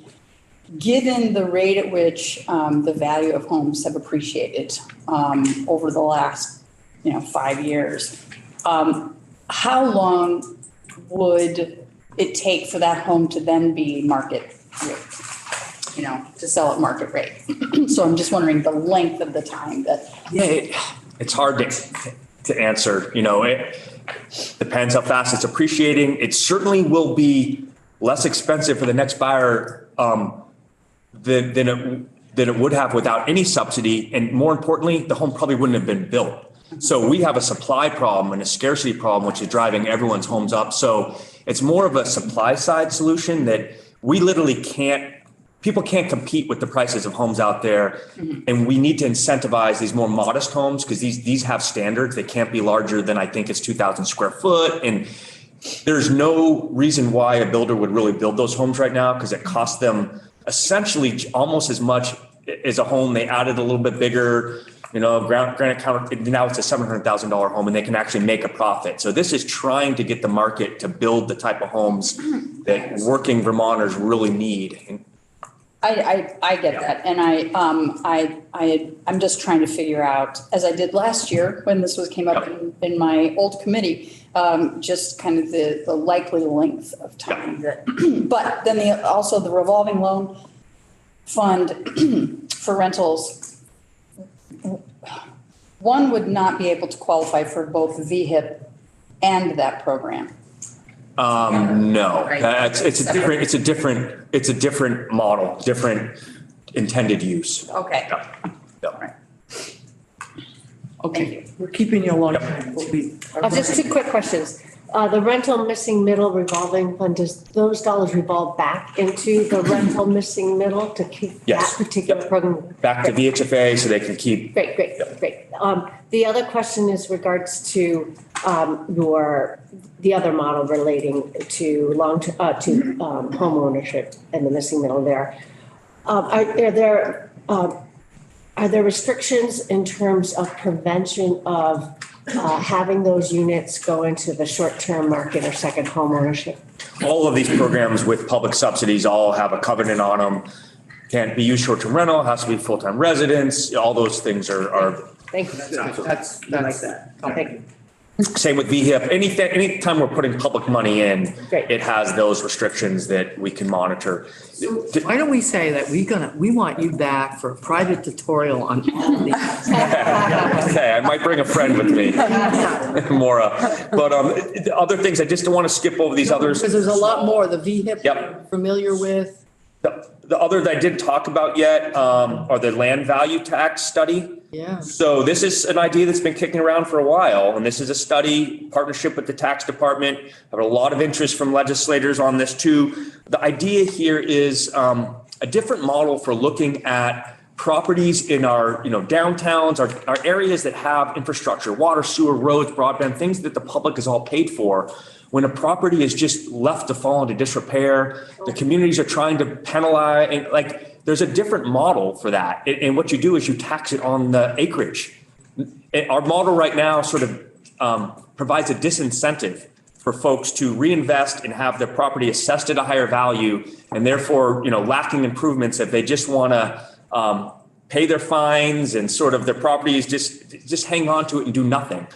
given the rate at which the value of homes have appreciated over the last, 5 years, how long would it take for that home to then be market rate? To sell at market rate. So I'm just wondering the length of the time that. Yeah, it's hard to answer. It depends how fast it's appreciating. It certainly will be less expensive for the next buyer than it would have without any subsidy. And more importantly, the home probably wouldn't have been built. So we have a supply problem and a scarcity problem, which is driving everyone's homes up. So it's more of a supply side solution that we literally people can't compete with the prices of homes out there. And we need to incentivize these more modest homes because these have standards. They can't be larger than I think it's 2,000 square foot. And there's no reason why a builder would really build those homes right now because it costs them essentially almost as much as a home. They added a little bit bigger, granite counter. Now it's a $700,000 home and they can actually make a profit. So this is trying to get the market to build the type of homes that working Vermonters really need. I get that, and I'm just trying to figure out, as I did last year when this came up in my old committee, just kind of the likely length of time that. But then also the revolving loan fund for rentals, one would not be able to qualify for both VHIP and that program. No, it's a different model, different intended use. Okay. Okay, we're keeping you a long time. Just 2 quick questions. The rental missing middle revolving fund, does those dollars revolve back into the rental missing middle to keep that Yes. particular program? Back to VHFA so they can keep. Great. The other question is regards to the other model relating to home ownership and the missing middle there. Are there restrictions in terms of prevention of having those units go into the short-term market or second home ownership? All of these programs with public subsidies all have a covenant on them. Can't be used short-term rental, has to be full-time residence. All those things are. Thank you. That's like that. Thank you. Same with VHIP. Anytime we're putting public money in, Great. it has those restrictions that we can monitor. Why don't we say that we want you back for a private tutorial on all these? Okay, I might bring a friend with me, Maura. But the other things, I just don't want to skip over these others. Because there's a lot more, the VHIP Yep. you're familiar with. The other that I didn't talk about yet are the land value tax study. Yeah. So this is an idea that's been kicking around for a while, and this is a study partnership with the tax department. I have a lot of interest from legislators on this too. The idea here is a different model for looking at properties in our, downtowns, our areas that have infrastructure, water, sewer, roads, broadband, things that the public is all paid for. When a property is just left to fall into disrepair, the communities are trying to penalize, and there's a different model for that. And what you do is you tax it on the acreage. Our model right now sort of provides a disincentive for folks to reinvest and have their property assessed at a higher value, and therefore, lacking improvements if they just want to pay their fines and sort of their properties just hang on to it and do nothing.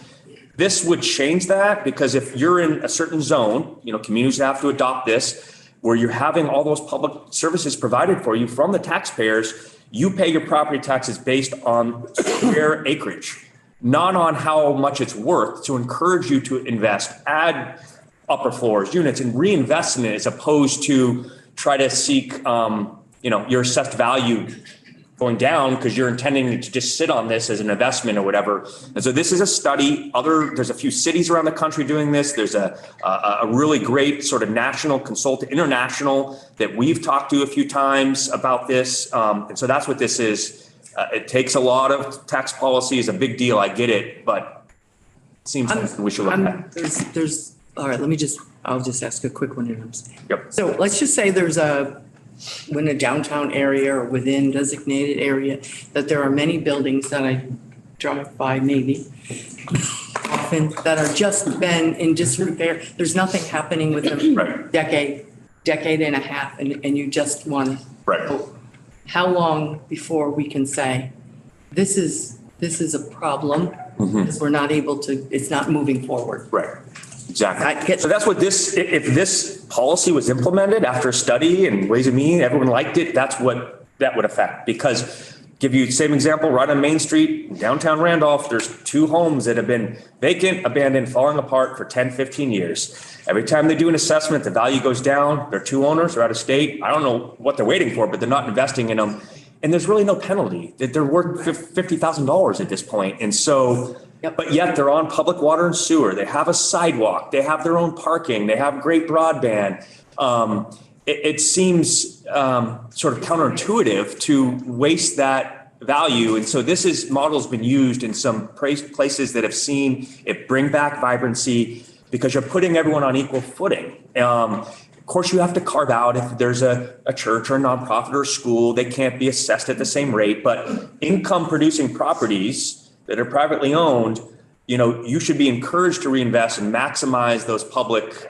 This would change that, because if you're in a certain zone, communities have to adopt this, where you're having all those public services provided for you from the taxpayers, you pay your property taxes based on square acreage, not on how much it's worth, to encourage you to invest, add upper floors, units, and reinvest in it, as opposed to try to seek, your assessed value going down because you're intending to just sit on this as an investment or whatever. And so this is a study. There's a few cities around the country doing this. There's a really great sort of national consultant, international, that we've talked to a few times about this. And so that's what this is. It takes a lot of tax policy, is a big deal. I get it, but it seems something we should look at. There's, all right, I'll just ask a quick one here. Yep. So let's just say there's in a downtown area or within designated area, that there are many buildings that I drive by maybe often that are just been in disrepair. There's nothing happening with them. Right. Decade and a half, and you just want to. Right. How long before we can say, this is a problem, because we're not able to, it's not moving forward. Right. Exactly. So that's what if this policy was implemented after a study and Ways and Means, everyone liked it, that's what that would affect. Because give you the same example, right on Main Street, downtown Randolph, there's 2 homes that have been vacant, abandoned, falling apart for 10, 15 years. Every time they do an assessment, the value goes down. Their 2 owners are out of state. I don't know what they're waiting for, but they're not investing in them. And there's really no penalty. They're worth $50,000 at this point. And so, but yet they're on public water and sewer. They have a sidewalk. They have their own parking. They have great broadband. It seems sort of counterintuitive to waste that value. And so this model's been used in some places that have seen it bring back vibrancy, because you're putting everyone on equal footing. Of course, you have to carve out if there's a church or a nonprofit or a school, they can't be assessed at the same rate. But income producing properties that are privately owned, you should be encouraged to reinvest and maximize those public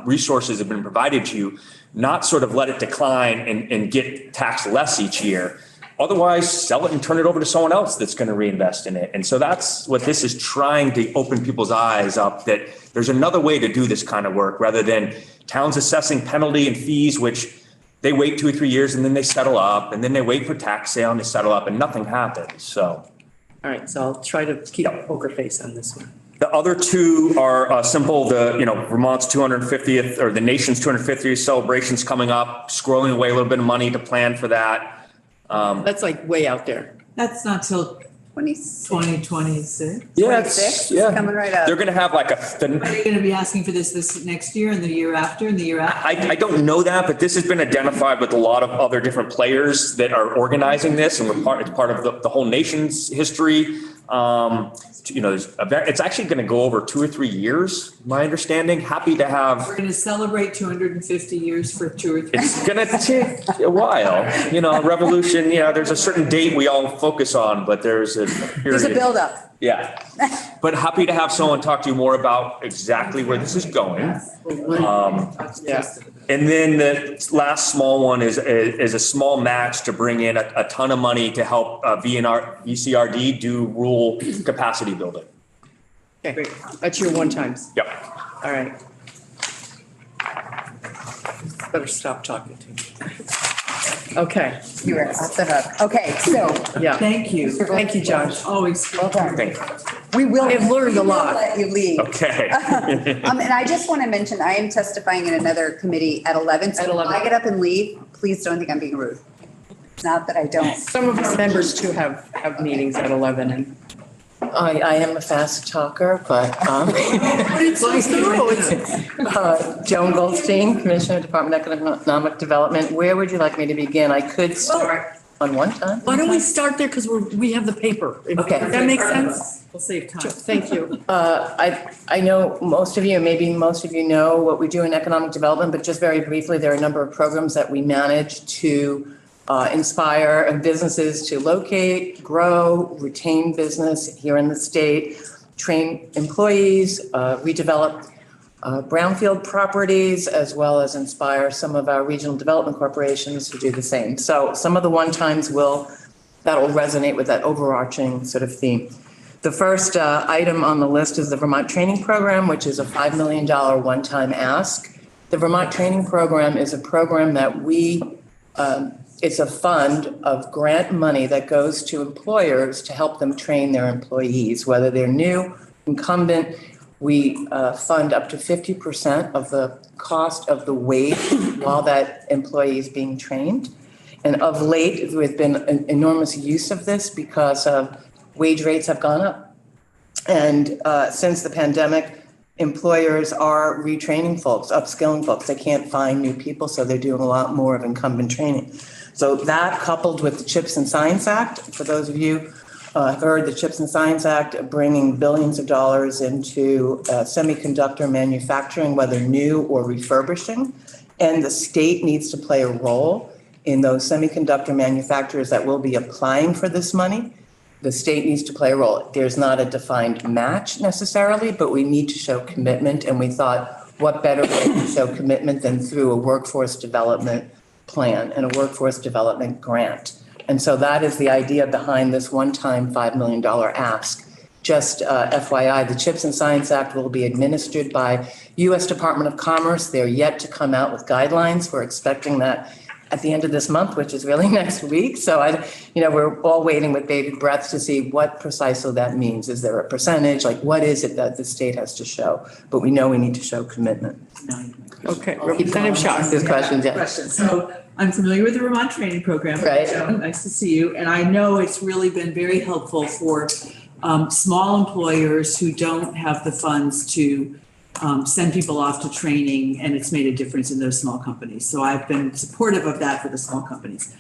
resources that have been provided to you, not sort of let it decline and get taxed less each year. Otherwise, sell it and turn it over to someone else that's going to reinvest in it. And so that's what this is trying to open people's eyes up, that there's another way to do this kind of work, rather than towns assessing penalty and fees, which they wait 2 or 3 years and then they settle up, and then they wait for tax sale and they settle up and nothing happens. So. All right, so I'll try to keep a poker face on this one. The other 2 are simple. Vermont's 250th, or the nation's 250th celebrations coming up, squirreling away a little bit of money to plan for that. That's like way out there. That's not till 2026. Yeah, 26 is coming right up. They're going to have Are they going to be asking for this next year and the year after and the year after? I don't know that, but this has been identified with a lot of other different players that are organizing this, and it's part of the whole nation's history. It's actually going to go over 2 or 3 years, my understanding. Happy to have. We're going to celebrate 250 years for 2 or 3 years. It's going to take a while. Revolution, there's a certain date we all focus on, but there's a period. There's a buildup. Yeah. But happy to have someone talk to you more about exactly where this is going. And then the last small one is a small match to bring in a ton of money to help VCRD do rural capacity building. Okay, that's your one times. Yep. All right. Better stop talking to me. Okay, You are off the hook. Okay, so yeah. Thank you. Thank you, Josh. Always. well done. Thank you. We will. I've learned a we will lot. Let you leave. Okay. And I just want to mention, I am testifying in another committee at 11. So At if 11. I get up and leave, please don't think I'm being rude. Not that I don't. Some of our members too have meetings at 11 and. I am a fast talker, but, Joan Goldstein, Commissioner, Department of Economic Development. Where would you like me to begin? I could start on one time. Why don't we start there because we have the paper. Okay. Does that make sense? We'll save time. Thank you. I know most of you, maybe most of you know what we do in economic development, but just very briefly, there are a number of programs that we manage to inspire businesses to locate, grow, retain business here in the state, train employees, redevelop brownfield properties, as well as inspire some of our regional development corporations to do the same. So some of the one-times that'll resonate with that overarching sort of theme. The first item on the list is the Vermont Training Program, which is a $5 million one-time ask. The Vermont Training Program is a program that it's a fund of grant money that goes to employers to help them train their employees, whether they're new, incumbent. We fund up to 50% of the cost of the wage while that employee is being trained. And of late, there's been an enormous use of this because wage rates have gone up. And since the pandemic, employers are retraining folks, upskilling folks. They can't find new people, so they're doing a lot more of incumbent training. So that, coupled with the CHIPS and Science Act, for those of you have heard the CHIPS and Science Act bringing billions of dollars into semiconductor manufacturing, whether new or refurbishing, and the state needs to play a role in those semiconductor manufacturers that will be applying for this money. The state needs to play a role. There's not a defined match necessarily, but we need to show commitment, and we thought, what better way to show commitment than through a workforce development plan and a workforce development grant. And so that is the idea behind this one-time $5 million ask. Just FYI, the CHIPS and Science Act will be administered by U.S. Department of Commerce. They're yet to come out with guidelines. We're expecting that at the end of this month, which is really next week. So we're all waiting with bated breath to see what precisely that means. Is there a percentage? Like, what is it that the state has to show? But we know we need to show commitment. Okay, Representative Shaw. There's questions, yeah. Questions. So I'm familiar with the Vermont Training Program. Right. Joan, nice to see you. And I know it's really been very helpful for small employers who don't have the funds to send people off to training, and it's made a difference in those small companies. So I've been supportive of that for the small companies.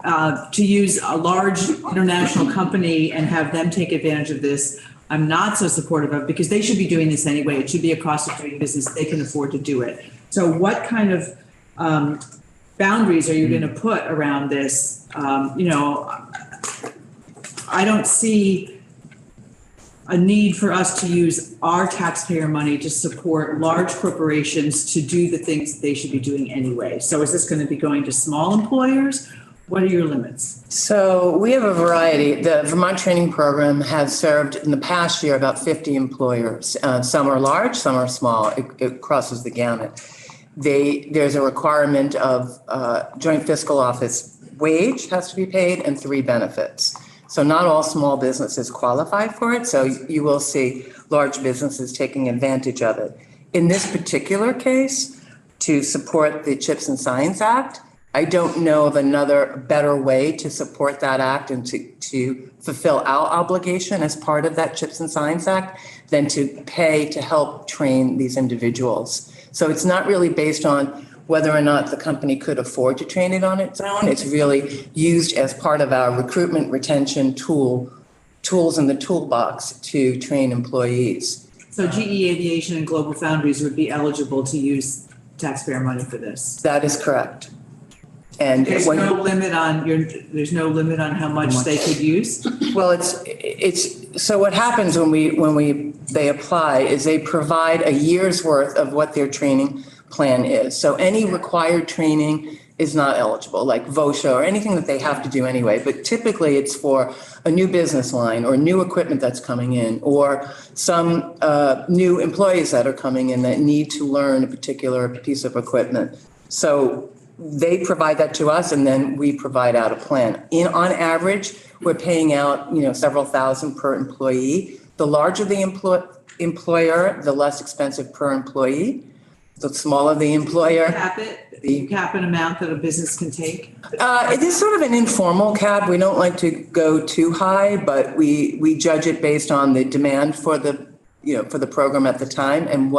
To use a large international company and have them take advantage of this, I'm not so supportive of, because they should be doing this anyway. It should be a cost of doing business. They can afford to do it. So what kind of boundaries are you going to put around this? I don't see a need for us to use our taxpayer money to support large corporations to do the things that they should be doing anyway. So is this going to be going to small employers? What are your limits? So we have a variety. The Vermont Training Program has served in the past year about 50 employers. Some are large, some are small. It crosses the gamut. There's a requirement of joint fiscal office wage has to be paid and 3 benefits. So not all small businesses qualify for it. So you will see large businesses taking advantage of it. In this particular case, to support the CHIPS and Science Act, I don't know of another better way to support that act and to fulfill our obligation as part of that CHIPS and Science Act than to pay to help train these individuals. So it's not really based on whether or not the company could afford to train it on its own. It's really used as part of our recruitment retention tools in the toolbox to train employees. So GE Aviation and Global Foundries would be eligible to use taxpayer money for this? That is correct. And there's no limit on how much they could use? Well, it's so what happens when they apply is they provide a year's worth of what their training plan is. So any required training is not eligible, like VOSHA or anything that they have to do anyway. But typically it's for a new business line or new equipment that's coming in or some new employees that are coming in that need to learn a particular piece of equipment. So they provide that to us and then we provide out a plan. On average, we're paying out, several thousand per employee. The larger the employer, the less expensive per employee. The smaller the employer. Do you cap an amount that a business can take? It is sort of an informal cap. We don't like to go too high, but we judge it based on the demand for the program at the time and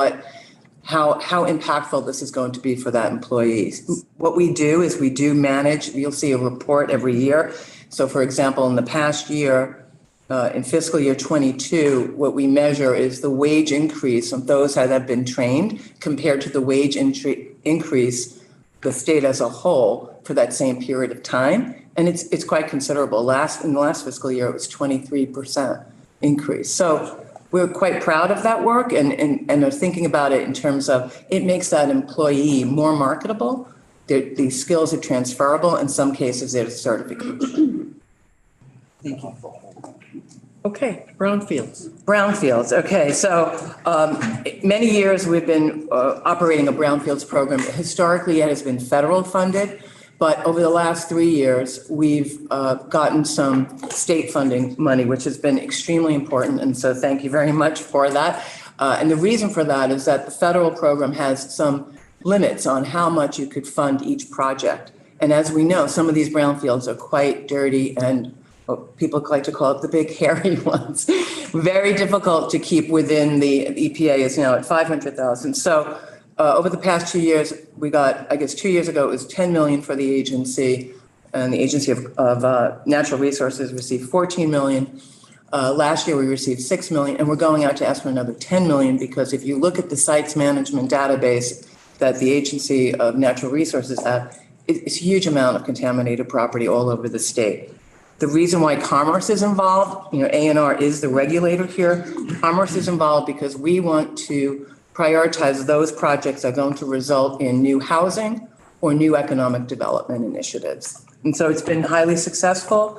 how impactful this is going to be for that employee. What we do is we do manage, you'll see a report every year. So for example, in the past year, in fiscal year 22, what we measure is the wage increase of those that have been trained compared to the wage increase the state as a whole for that same period of time. And it's quite considerable. In the last fiscal year, it was 23% increase. So we're quite proud of that work and are thinking about it in terms of it makes that employee more marketable. These skills are transferable. In some cases, they're certification. Thank you. Okay, brownfields. Brownfields, okay, so many years we've been operating a brownfields program. Historically, it has been federal funded, but over the last 3 years, we've gotten some state funding money, which has been extremely important, and so thank you very much for that. And the reason for that is that the federal program has some limits on how much you could fund each project. And as we know, some of these brownfields are quite dirty and people like to call it the big hairy ones. Very difficult to keep within the EPA is now at 500,000. So over the past 2 years, we got, I guess 2 years ago, it was 10 million for the agency, and the Agency of Natural Resources received 14 million. Last year, we received 6 million, and we're going out to ask for another 10 million because if you look at the sites management database that the Agency of Natural Resources have, it's a huge amount of contaminated property all over the state. The reason why Commerce is involved, A&R is the regulator here. Commerce is involved because we want to prioritize those projects that are going to result in new housing or new economic development initiatives. And so it's been highly successful.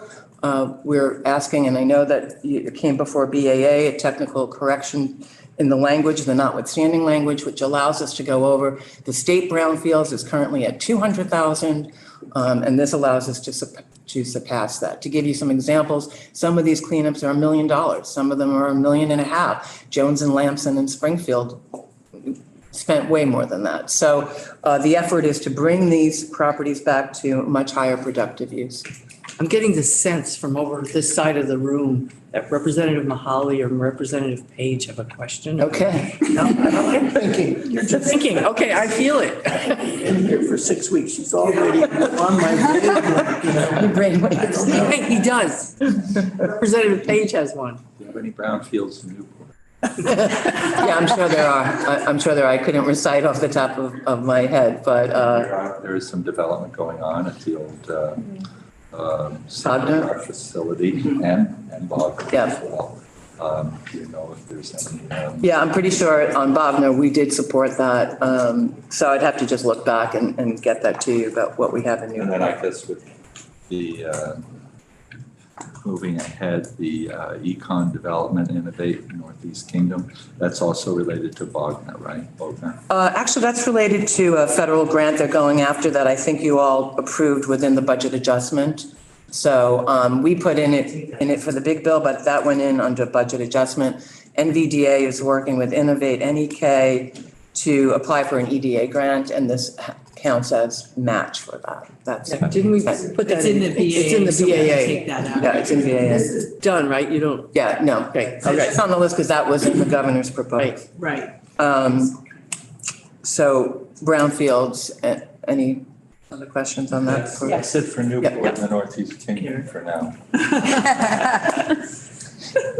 We're asking, and I know that it came before BAA, a technical correction in the language, the notwithstanding language, which allows us to go over. The state brownfields is currently at 200,000, and this allows us to surpass that. To give you some examples, some of these cleanups are $1 million. Some of them are $1.5 million. Jones and Lamson and Springfield spent way more than that. So the effort is to bring these properties back to much higher productive use. I'm getting the sense from over this side of the room that Representative Mahali or Representative Page have a question. Okay. No, I'm thinking, you're just thinking, okay, I feel it. in here for 6 weeks. She's already on my brainwaves. Hey, he does. Representative Page has one. Do you have any brownfields in Newport? Yeah, I'm sure there are. I'm sure there are. I couldn't recite off the top of my head, but. There is some development going on at the old Bogner facility and Bogner as well. Do you know if there's any? Yeah, I'm pretty sure on Bogner, we did support that. So I'd have to just look back and get that to you about what we have in New York. And then I guess with the moving ahead, the Econ Development Innovate Northeast Kingdom, that's also related to Bogner, right? Bogner. Actually, that's related to a federal grant they're going after that I think you all approved within the budget adjustment. So we put in it for the big bill, but that went in under budget adjustment. NVDA is working with Innovate NEK to apply for an EDA grant, and this counts as match for that. That's didn't we put that in the BAA? It's in the so we have to BAA. take that out. Yeah, it's in BAA. This is done, right? You don't. Yeah, no. Okay. It's on the list because that was in the governor's proposal. Right. So brownfields, any other questions on that? That's it for Newport and the Northeast Kingdom for now.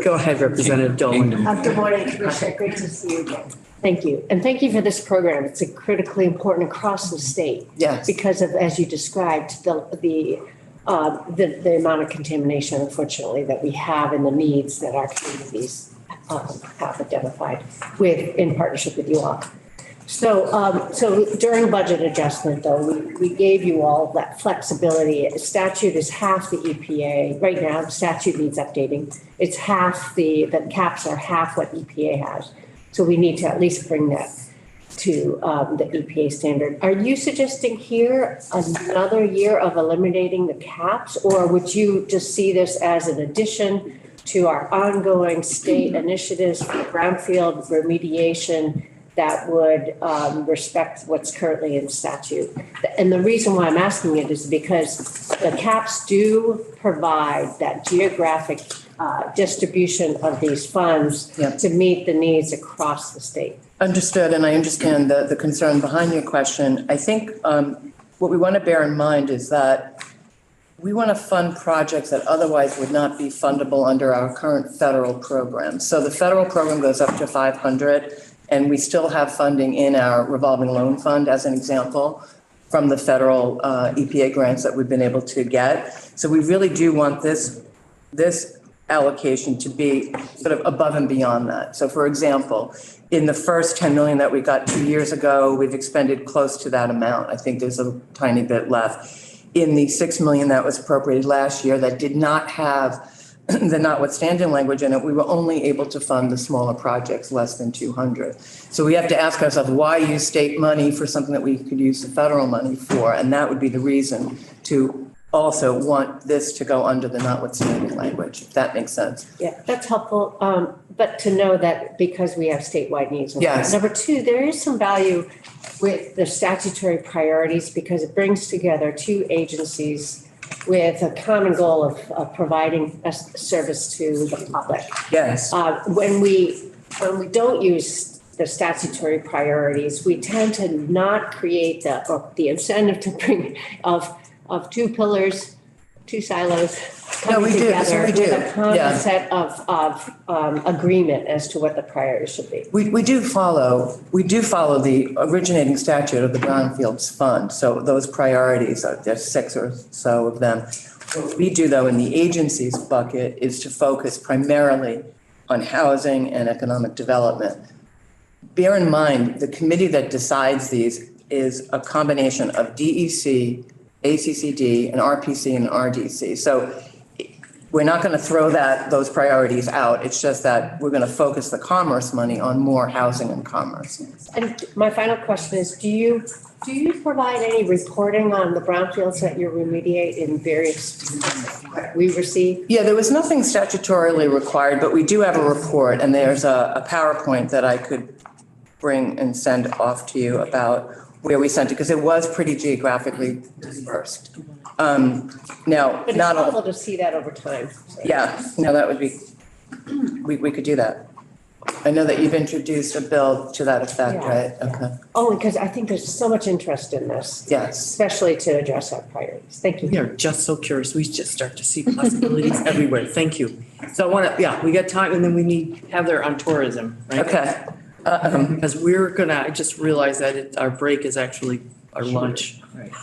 Go ahead, Representative Dolan. Good morning, Commissioner. Great to see you again. Thank you. And thank you for this program. It's critically important across the state. Yes. Because of, as you described, the amount of contamination, unfortunately, that we have and the needs that our communities have identified in partnership with you all. So during budget adjustment, though, we gave you all that flexibility. Statute is half the EPA. Right now, the statute needs updating. It's half the caps are half what EPA has. So we need to at least bring that to the EPA standard. Are you suggesting here another year of eliminating the caps, or would you just see this as an addition to our ongoing state initiatives for brownfield remediation that would respect what's currently in statute? And the reason why I'm asking it is because the caps do provide that geographic distribution of these funds to meet the needs across the state. Understood, and I understand the concern behind your question. I think what we want to bear in mind is that we want to fund projects that otherwise would not be fundable under our current federal program. So the federal program goes up to 500, and we still have funding in our revolving loan fund, as an example, from the federal EPA grants that we've been able to get. So we really do want this allocation to be sort of above and beyond that. So for example, in the first 10 million that we got 2 years ago, we've expended close to that amount. I think there's a tiny bit left. In the 6 million that was appropriated last year that did not have the notwithstanding language in it, we were only able to fund the smaller projects, less than 200. So we have to ask ourselves, why use state money for something that we could use the federal money for? And that would be the reason to also want this to go under the notwithstanding language, if that makes sense. Yeah, that's helpful. But to know that because we have statewide needs. Yes. Number two, there is some value with the statutory priorities because it brings together two agencies with a common goal of providing a service to the public. Yes. When we don't use the statutory priorities, we tend to not create the incentive to bring of two pillars, two silos coming together with a common set of agreement as to what the priorities should be. We do follow the originating statute of the Brownfields Fund. So those priorities, there's 6 or so of them. What we do, though, in the agency's bucket is to focus primarily on housing and economic development. Bear in mind, the committee that decides these is a combination of DEC, ACCD, and RPC and RDC. So we're not going to throw those priorities out. It's just that we're going to focus the commerce money on more housing and commerce. And my final question is, do you provide any reporting on the brownfields that you remediate in various we receive? Yeah, there was nothing statutorily required, but we do have a report, and there's a PowerPoint that I could bring and send off to you about where we sent it, because it was pretty geographically dispersed. Now, but it's helpful to see that over time. So. Yeah, no, that would be, we could do that. I know that you've introduced a bill to that effect, right? Okay. Only because I think there's so much interest in this. Yes. Especially to address our priorities. Thank you. We are just so curious. We just start to see possibilities everywhere. Thank you. So I want to, we got time, and then we need Heather on tourism, right? Okay. Because I just realized that our break is actually our lunch. Right.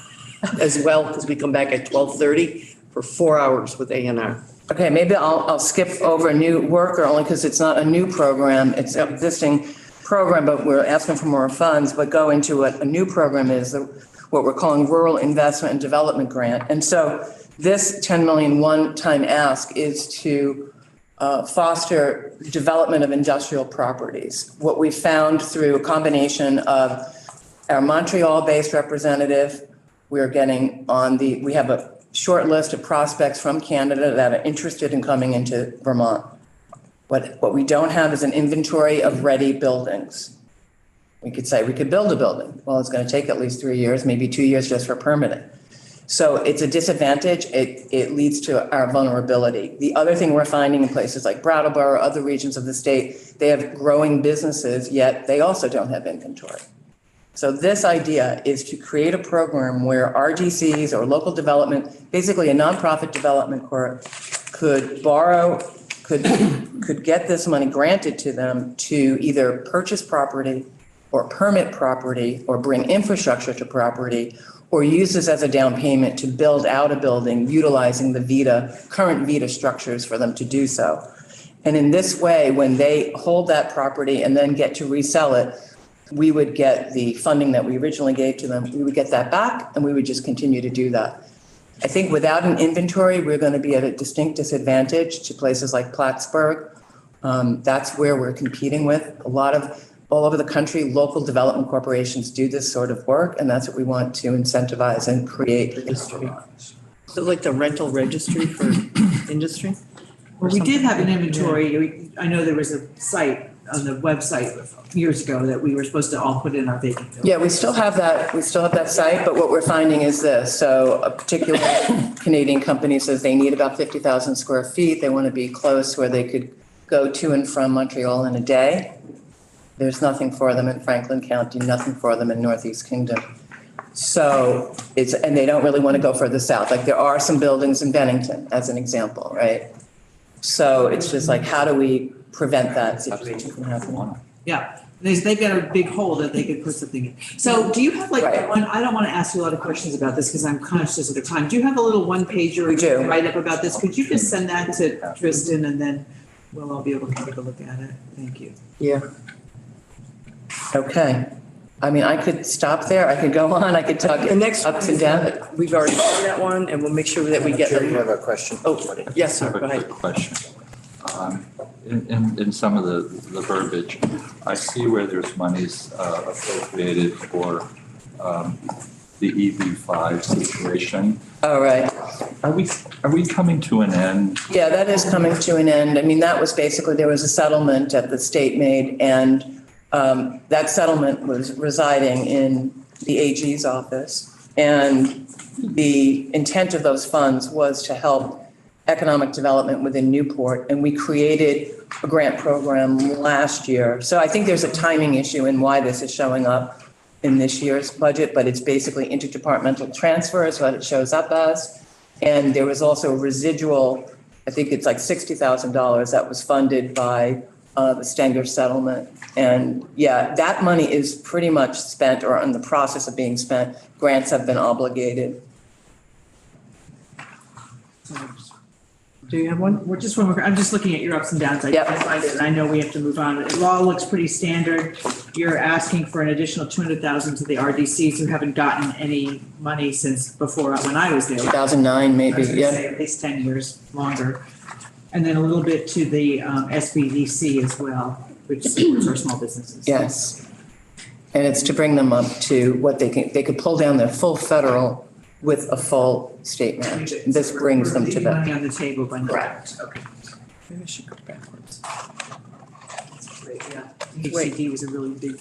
As well, because we come back at 12:30 for 4 hours with A&R. Okay, maybe I'll skip over a new worker only because it's not a new program. It's an existing program, but we're asking for more funds, but go into what a new program is, what we're calling Rural Investment and Development Grant. And so this 10 million one-time ask is to foster development of industrial properties. What we found through a combination of our Montreal-based representative, we have a short list of prospects from Canada that are interested in coming into Vermont. What we don't have is an inventory of ready buildings. We could say we could build a building. Well, it's going to take at least 3 years, maybe 2 years just for permitting. So it's a disadvantage. It leads to our vulnerability. The other thing we're finding in places like Brattleboro, other regions of the state, they have growing businesses, yet they also don't have inventory. So this idea is to create a program where RDCs or local development, basically a nonprofit development corp, could get this money granted to them to either purchase property or permit property or bring infrastructure to property or use this as a down payment to build out a building utilizing the current VITA structures for them to do so. And in this way, when they hold that property and then get to resell it, we would get the funding that we originally gave to them, we would get that back, and we would just continue to do that. I think without an inventory, we're going to be at a distinct disadvantage to places like Plattsburgh. That's where we're competing with. All over the country, local development corporations do this sort of work, and that's what we want to incentivize and create. Registry. So like the rental registry for industry? Well, we did have an inventory. I know there was a site on the website years ago that we were supposed to all put in our vacant buildings. Yeah, we still have that. We still have that site, but what we're finding is this. So a particular Canadian company says they need about 50,000 square feet. They want to be close where they could go to and from Montreal in a day. There's nothing for them in Franklin County, nothing for them in Northeast Kingdom. So and they don't really want to go further south. Like there are some buildings in Bennington, as an example, right? So it's just like, how do we prevent that situation from happening? Yeah, they've got a big hole that they could put something in. So do you have like one, I don't want to ask you a lot of questions about this because I'm conscious of the time. Do you have a little one pager or write up about this? Could you just send that to Tristan and then we'll all be able to take a look at it? Thank you. Yeah. Okay. I mean, I could stop there. I could go on. I could talk The next ups and downs. We've already done that one, and we'll make sure that we get Sure, you them. have a question? Oh, yes, sir, go ahead. Question. In some of the verbiage, I see where there's monies appropriated for the EV5 situation. All right. Are we coming to an end? Yeah, that is coming to an end. I mean, that was basically, there was a settlement that the state made, and that settlement was residing in the AG's office. And the intent of those funds was to help economic development within Newport. And we created a grant program last year. So I think there's a timing issue in why this is showing up in this year's budget, but it's basically interdepartmental transfer is what it shows up as. And there was also residual, I think it's like $60,000 that was funded by the Stenger settlement. And yeah, that money is pretty much spent or in the process of being spent. Grants have been obligated. Do you have one? We're just I'm just looking at your ups and downs. I find it, and I know we have to move on. It all looks pretty standard. You're asking for an additional 200,000 to the RDCs who haven't gotten any money since before when I was there. 2009, maybe, yeah. At least 10 years longer. And then a little bit to the SBDC as well, which supports our small businesses. Yes. And it's to bring them up to what they could pull down their full federal with a full state match. This brings them to that. Money on the table, but correct. Okay. Maybe I should go backwards. That's great, yeah. HCD was a really big,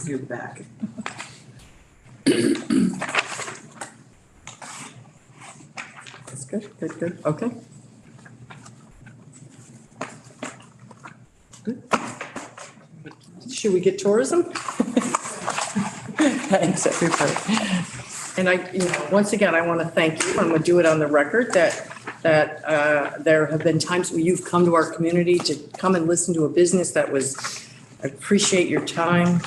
near the back. That's good, okay. Good. Should we get tourism? Thanks, everybody. And once again, I want to thank you. I'm going to do it on the record that there have been times where you've come to our community to come and listen to a business that was, I appreciate your time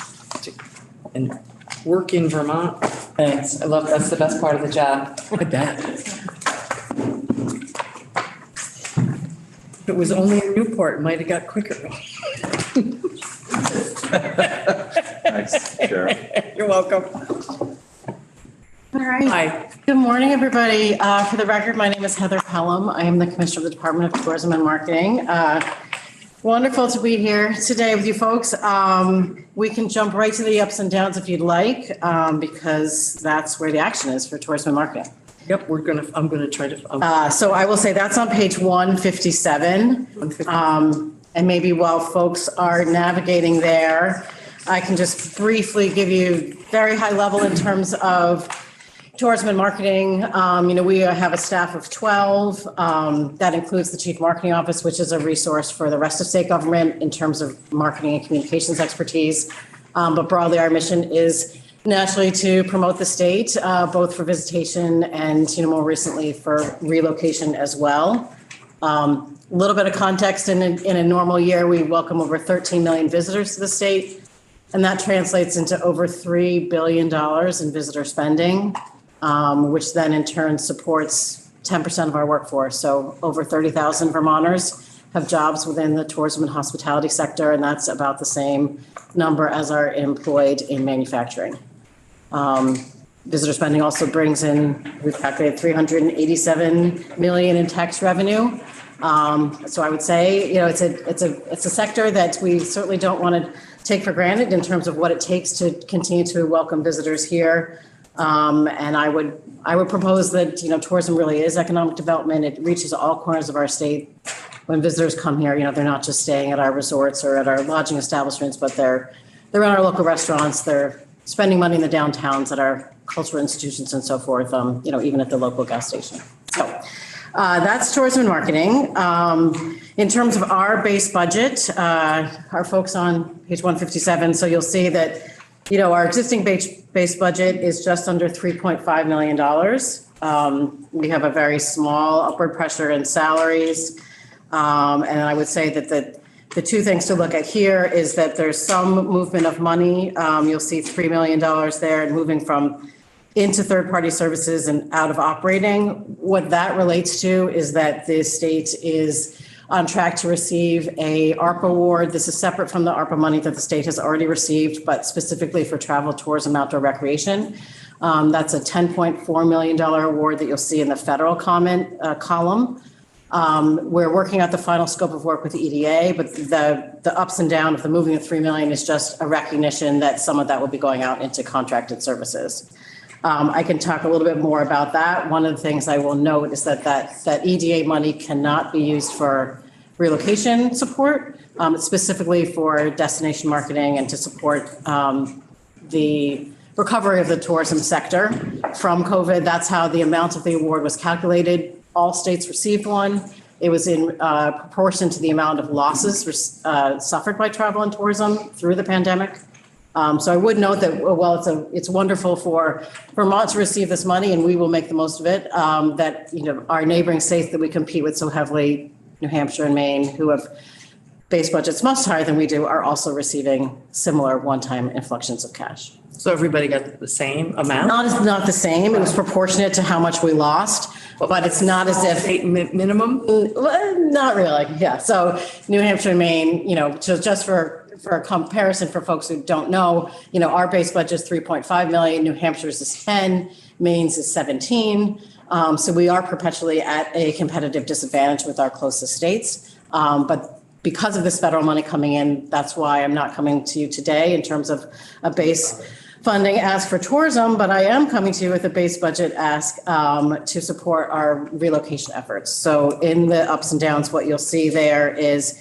and work in Vermont. Thanks. That's the best part of the job. I bet. If it was only in Newport, it might have got quicker. Thanks, Chair. You're welcome. All right. Hi. Good morning, everybody. For the record, my name is Heather Pelham. I am the Commissioner of the Department of Tourism and Marketing. Wonderful to be here today with you folks. We can jump right to the ups and downs if you'd like, because that's where the action is for tourism and marketing. Yep, I'm gonna try to. So I will say that's on page 157. And maybe while folks are navigating there, I can just briefly give you very high level in terms of tourism and marketing. We have a staff of 12. That includes the Chief Marketing Office, which is a resource for the rest of state government in terms of marketing and communications expertise. But broadly, our mission is naturally to promote the state, both for visitation and, more recently for relocation as well. A little bit of context, in a normal year, we welcome over 13 million visitors to the state, and that translates into over $3 billion in visitor spending, which then in turn supports 10% of our workforce, so over 30,000 Vermonters. have jobs within the tourism and hospitality sector, and that's about the same number as are employed in manufacturing. Visitor spending also brings in, we've calculated 387 million in tax revenue. So I would say, it's a sector that we certainly don't want to take for granted in terms of what it takes to continue to welcome visitors here. And I would propose that, tourism really is economic development. It reaches all corners of our state. When visitors come here, they're not just staying at our resorts or at our lodging establishments, but they're in our local restaurants. They're spending money in the downtowns at our cultural institutions and so forth, even at the local gas station. So that's tourism and marketing. In terms of our base budget, our folks on page 157, so you'll see that, our existing base budget is just under $3.5 million. We have a very small upward pressure in salaries. And I would say that the two things to look at here is that there's some movement of money. You'll see $3 million there and moving from into third-party services and out of operating. What that relates to is that the state is on track to receive a ARPA award. This is separate from the ARPA money that the state has already received, but specifically for travel, tourism, outdoor recreation. That's a $10.4 million award that you'll see in the federal comment column. We're working out the final scope of work with the EDA, but the ups and downs of the moving of $3 million is just a recognition that some of that will be going out into contracted services. I can talk a little bit more about that. One of the things I will note is that EDA money cannot be used for relocation support. It's specifically for destination marketing and to support the recovery of the tourism sector from COVID. That's how the amount of the award was calculated. All states received one. It was in proportion to the amount of losses suffered by travel and tourism through the pandemic. So I would note that while it's wonderful for Vermont to receive this money, and we will make the most of it, that our neighboring states that we compete with so heavily, New Hampshire and Maine, who have base budgets much higher than we do, are also receiving similar one-time influxes of cash. So everybody got the same amount? Not the same. It was proportionate to how much we lost, but it's not as if state minimum. Not really. Yeah. So New Hampshire and Maine, just for a comparison for folks who don't know, our base budget is 3.5 million. New Hampshire's is 10. Maine's is 17. So we are perpetually at a competitive disadvantage with our closest states. But because of this federal money coming in, that's why I'm not coming to you today in terms of a base funding ask for tourism, but I am coming to you with a base budget ask to support our relocation efforts. So in the ups and downs, what you'll see there is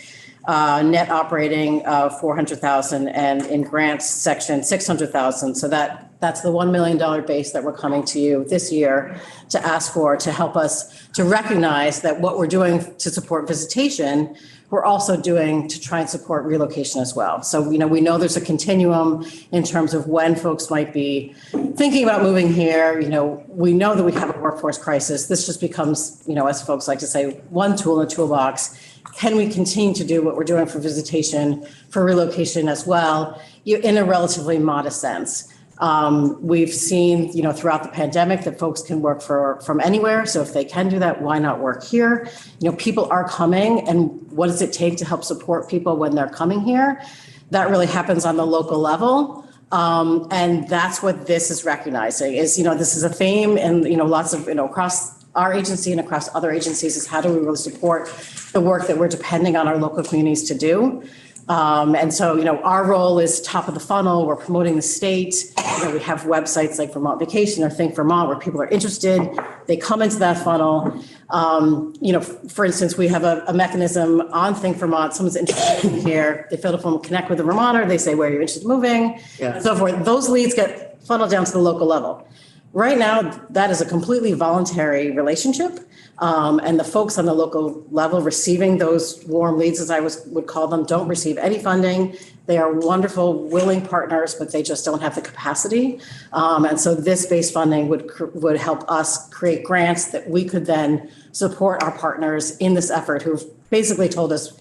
net operating of 400,000 and in grants section 600,000. So that's the $1 million base that we're coming to you this year to ask for, to help us to recognize that what we're doing to support visitation, we're also doing to try and support relocation as well. So, we know there's a continuum in terms of when folks might be thinking about moving here. We know that we have a workforce crisis. This just becomes, as folks like to say, one tool in the toolbox. Can we continue to do what we're doing for visitation, for relocation as well, in a relatively modest sense? We've seen, throughout the pandemic that folks can work from anywhere. So if they can do that, why not work here? People are coming, and what does it take to help support people when they're coming here? That really happens on the local level. And that's what this is recognizing is, this is a theme and, lots of, across our agency and across other agencies is how do we really support the work that we're depending on our local communities to do. And so, our role is top of the funnel. We're promoting the state. We have websites like Vermont Vacation or Think Vermont where people are interested. They come into that funnel. For instance, we have a mechanism on Think Vermont. Someone's interested in here. They fill the form, connect with the Vermonter. They say, where are you interested in moving? And so forth. Those leads get funneled down to the local level. Right now, that is a completely voluntary relationship. And the folks on the local level receiving those warm leads, as I would call them, don't receive any funding. They are wonderful, willing partners, but they just don't have the capacity. And so this base funding would help us create grants that we could then support our partners in this effort who've basically told us,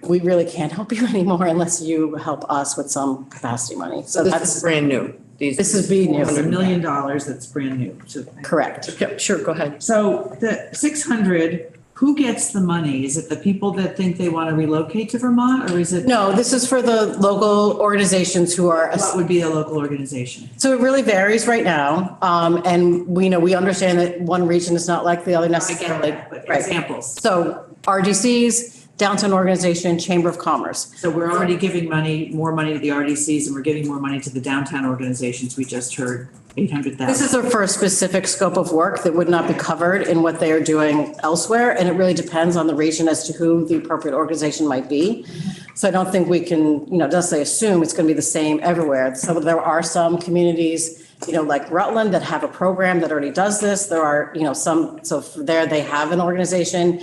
we really can't help you anymore unless you help us with some capacity money. So that's brand new. This is being new. $1 million that's brand new. So correct. Sure, go ahead. So the 600 who gets the money? Is it the people that think they want to relocate to Vermont, or is it? No, this is for the local organizations who are. What would be a local organization? So it really varies right now. And we understand that one region is not like the other necessarily. But Right. examples. So RDCs, downtown organization, Chamber of Commerce. So we're already giving more money to the RDCs, and we're giving more money to the downtown organizations. We just heard 800,000. This is for a specific scope of work that would not be covered in what they are doing elsewhere. And it really depends on the region as to who the appropriate organization might be. So I don't think we can, just say assume it's going to be the same everywhere. So there are some communities, like Rutland, that have a program that already does this. There are, some, so there they have an organization.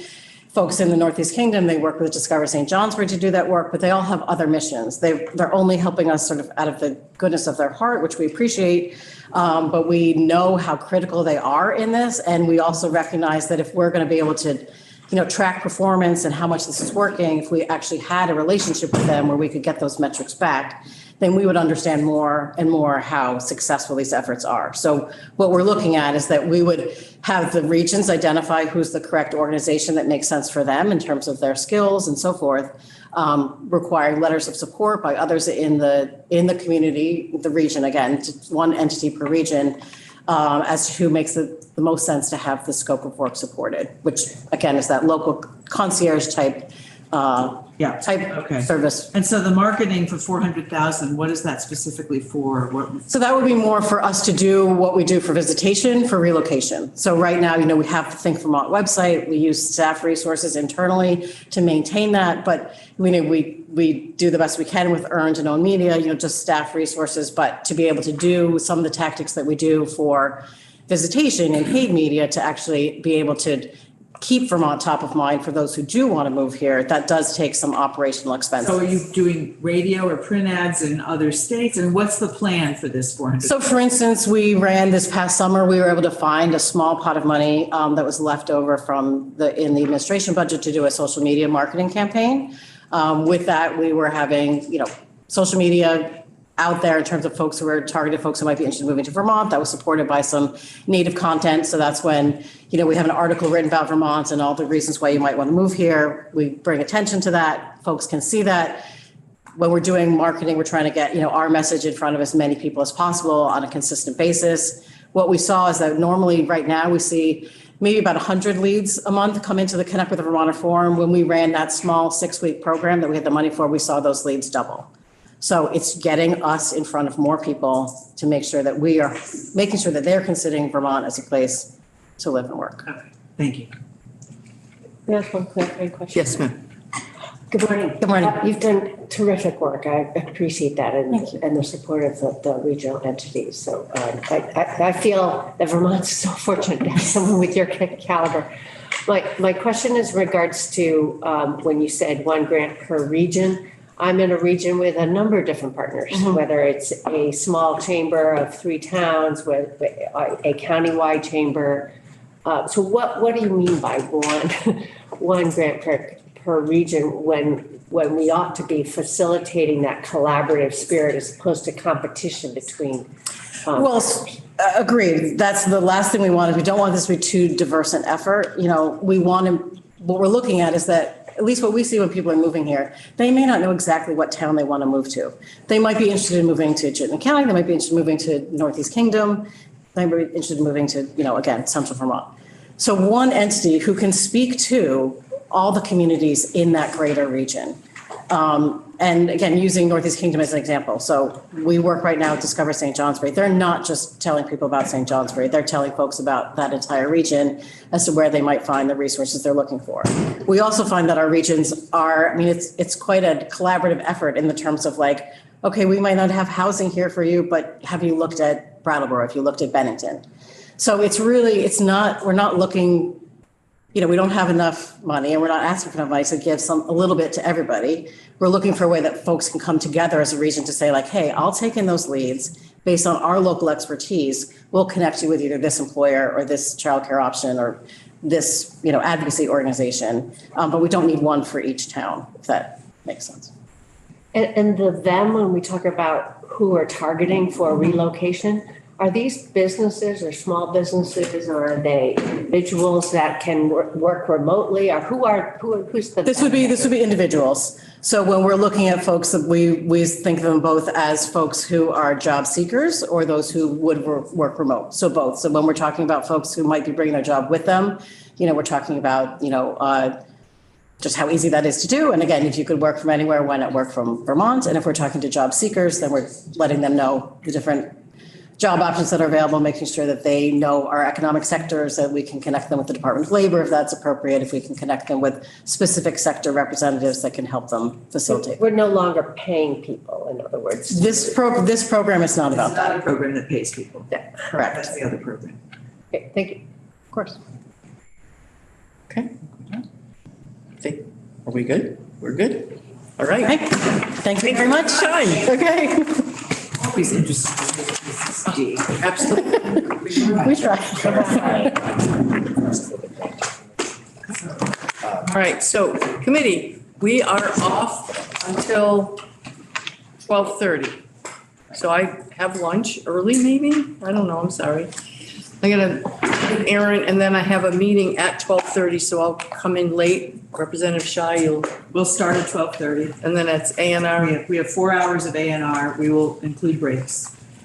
Folks in the Northeast Kingdom, they work with Discover St. Johnsbury to do that work, but they all have other missions. They're only helping us sort of out of the goodness of their heart, which we appreciate. But we know how critical they are in this. And we also recognize that if we're going to be able to, track performance and how much this is working, if we actually had a relationship with them where we could get those metrics back, then we would understand more and more how successful these efforts are. So what we're looking at is that we would have the regions identify who's the correct organization that makes sense for them in terms of their skills and so forth, requiring letters of support by others in the community, the region, again, one entity per region, as to who makes the most sense to have the scope of work supported, which again is that local concierge type service. And so the marketing for 400,000, what is that specifically for? So that would be more for us to do what we do for visitation, for relocation. So right now, we have the Think Vermont website. We use staff resources internally to maintain that, but we do the best we can with earned and owned media, just staff resources, but to be able to do some of the tactics that we do for visitation and paid media to actually be able to keep Vermont top of mind for those who do want to move here, that does take some operational expenses. So are you doing radio or print ads in other states? And what's the plan for this 400? So for instance, we ran this past summer, we were able to find a small pot of money that was left over from in the administration budget to do a social media marketing campaign. With that, we were having, social media out there in terms of folks who are targeted, folks who might be interested in moving to Vermont. That was supported by some native content. So that's when, we have an article written about Vermont and all the reasons why you might want to move here. We bring attention to that. Folks can see that. When we're doing marketing, we're trying to get, our message in front of as many people as possible on a consistent basis. What we saw is that normally right now we see maybe about 100 leads a month come into the Connect with the Vermonter Forum. When we ran that small 6-week program that we had the money for, we saw those leads double. So it's getting us in front of more people to make sure that we are making sure that they're considering Vermont as a place to live and work. Okay, thank you. May I ask one clarifying question? Yes, ma'am. Good morning. Good morning. You've done terrific work. I appreciate that and the support of the regional entities. So I feel that Vermont's so fortunate to have someone with your caliber. My question is in regards to when you said one grant per region. I'm in a region with a number of different partners, whether it's a small chamber of 3 towns, with a countywide chamber. So what do you mean by one grant per region when we ought to be facilitating that collaborative spirit as opposed to competition between? Agreed. That's the last thing we want. We don't want this to be too diverse an effort. What we're looking at is that at least what we see when people are moving here, they may not know exactly what town they want to move to. They might be interested in moving to Chittenden County. They might be interested in moving to Northeast Kingdom. They might be interested in moving to, again, Central Vermont. So one entity who can speak to all the communities in that greater region. And again, using Northeast Kingdom as an example. So we work right now with Discover St. Johnsbury. They're not just telling people about St. Johnsbury. They're telling folks about that entire region as to where they might find the resources they're looking for. We also find that our regions are, it's quite a collaborative effort in the terms of okay, we might not have housing here for you, but have you looked at Brattleboro? Have you looked at Bennington? So we're not looking, we don't have enough money and we're not asking for enough money to give a little bit to everybody. We're looking for a way that folks can come together as a region to say hey, I'll take in those leads based on our local expertise. We'll connect you with either this employer or this childcare option or this, advocacy organization. But we don't need one for each town, if that makes sense. And the them, when we talk about who are targeting for relocation, Are these businesses or small businesses, or are they individuals that can work remotely, or who's the? This would be individuals. So when we're looking at folks, we think of them both as folks who are job seekers or those who would work remote. So both. So when we're talking about folks who might be bringing their job with them, we're talking about, just how easy that is to do. And again, if you could work from anywhere, why not work from Vermont? And if we're talking to job seekers, then we're letting them know the different job options that are available, making sure that they know our economic sectors, that we can connect them with the Department of Labor if that's appropriate, if we can connect them with specific sector representatives that can help them facilitate. We're no longer paying people, in other words. This program is not about It's not that. a program that pays people. Yeah. Correct. That's the other program. Okay, thank you. Of course. Okay. Are we good? We're good? All right. Okay. Thank you very much. Okay. Always interested in this D. Absolutely. We try. All right, so committee, we are off until 12:30. So I have lunch early maybe? I don't know, I'm sorry. I'm gonna, Aaron, and then I have a meeting at 12:30, so I'll come in late. Representative Shai, We'll start at 12:30. and then it's A and R. We have 4 hours of A&R. We will include breaks.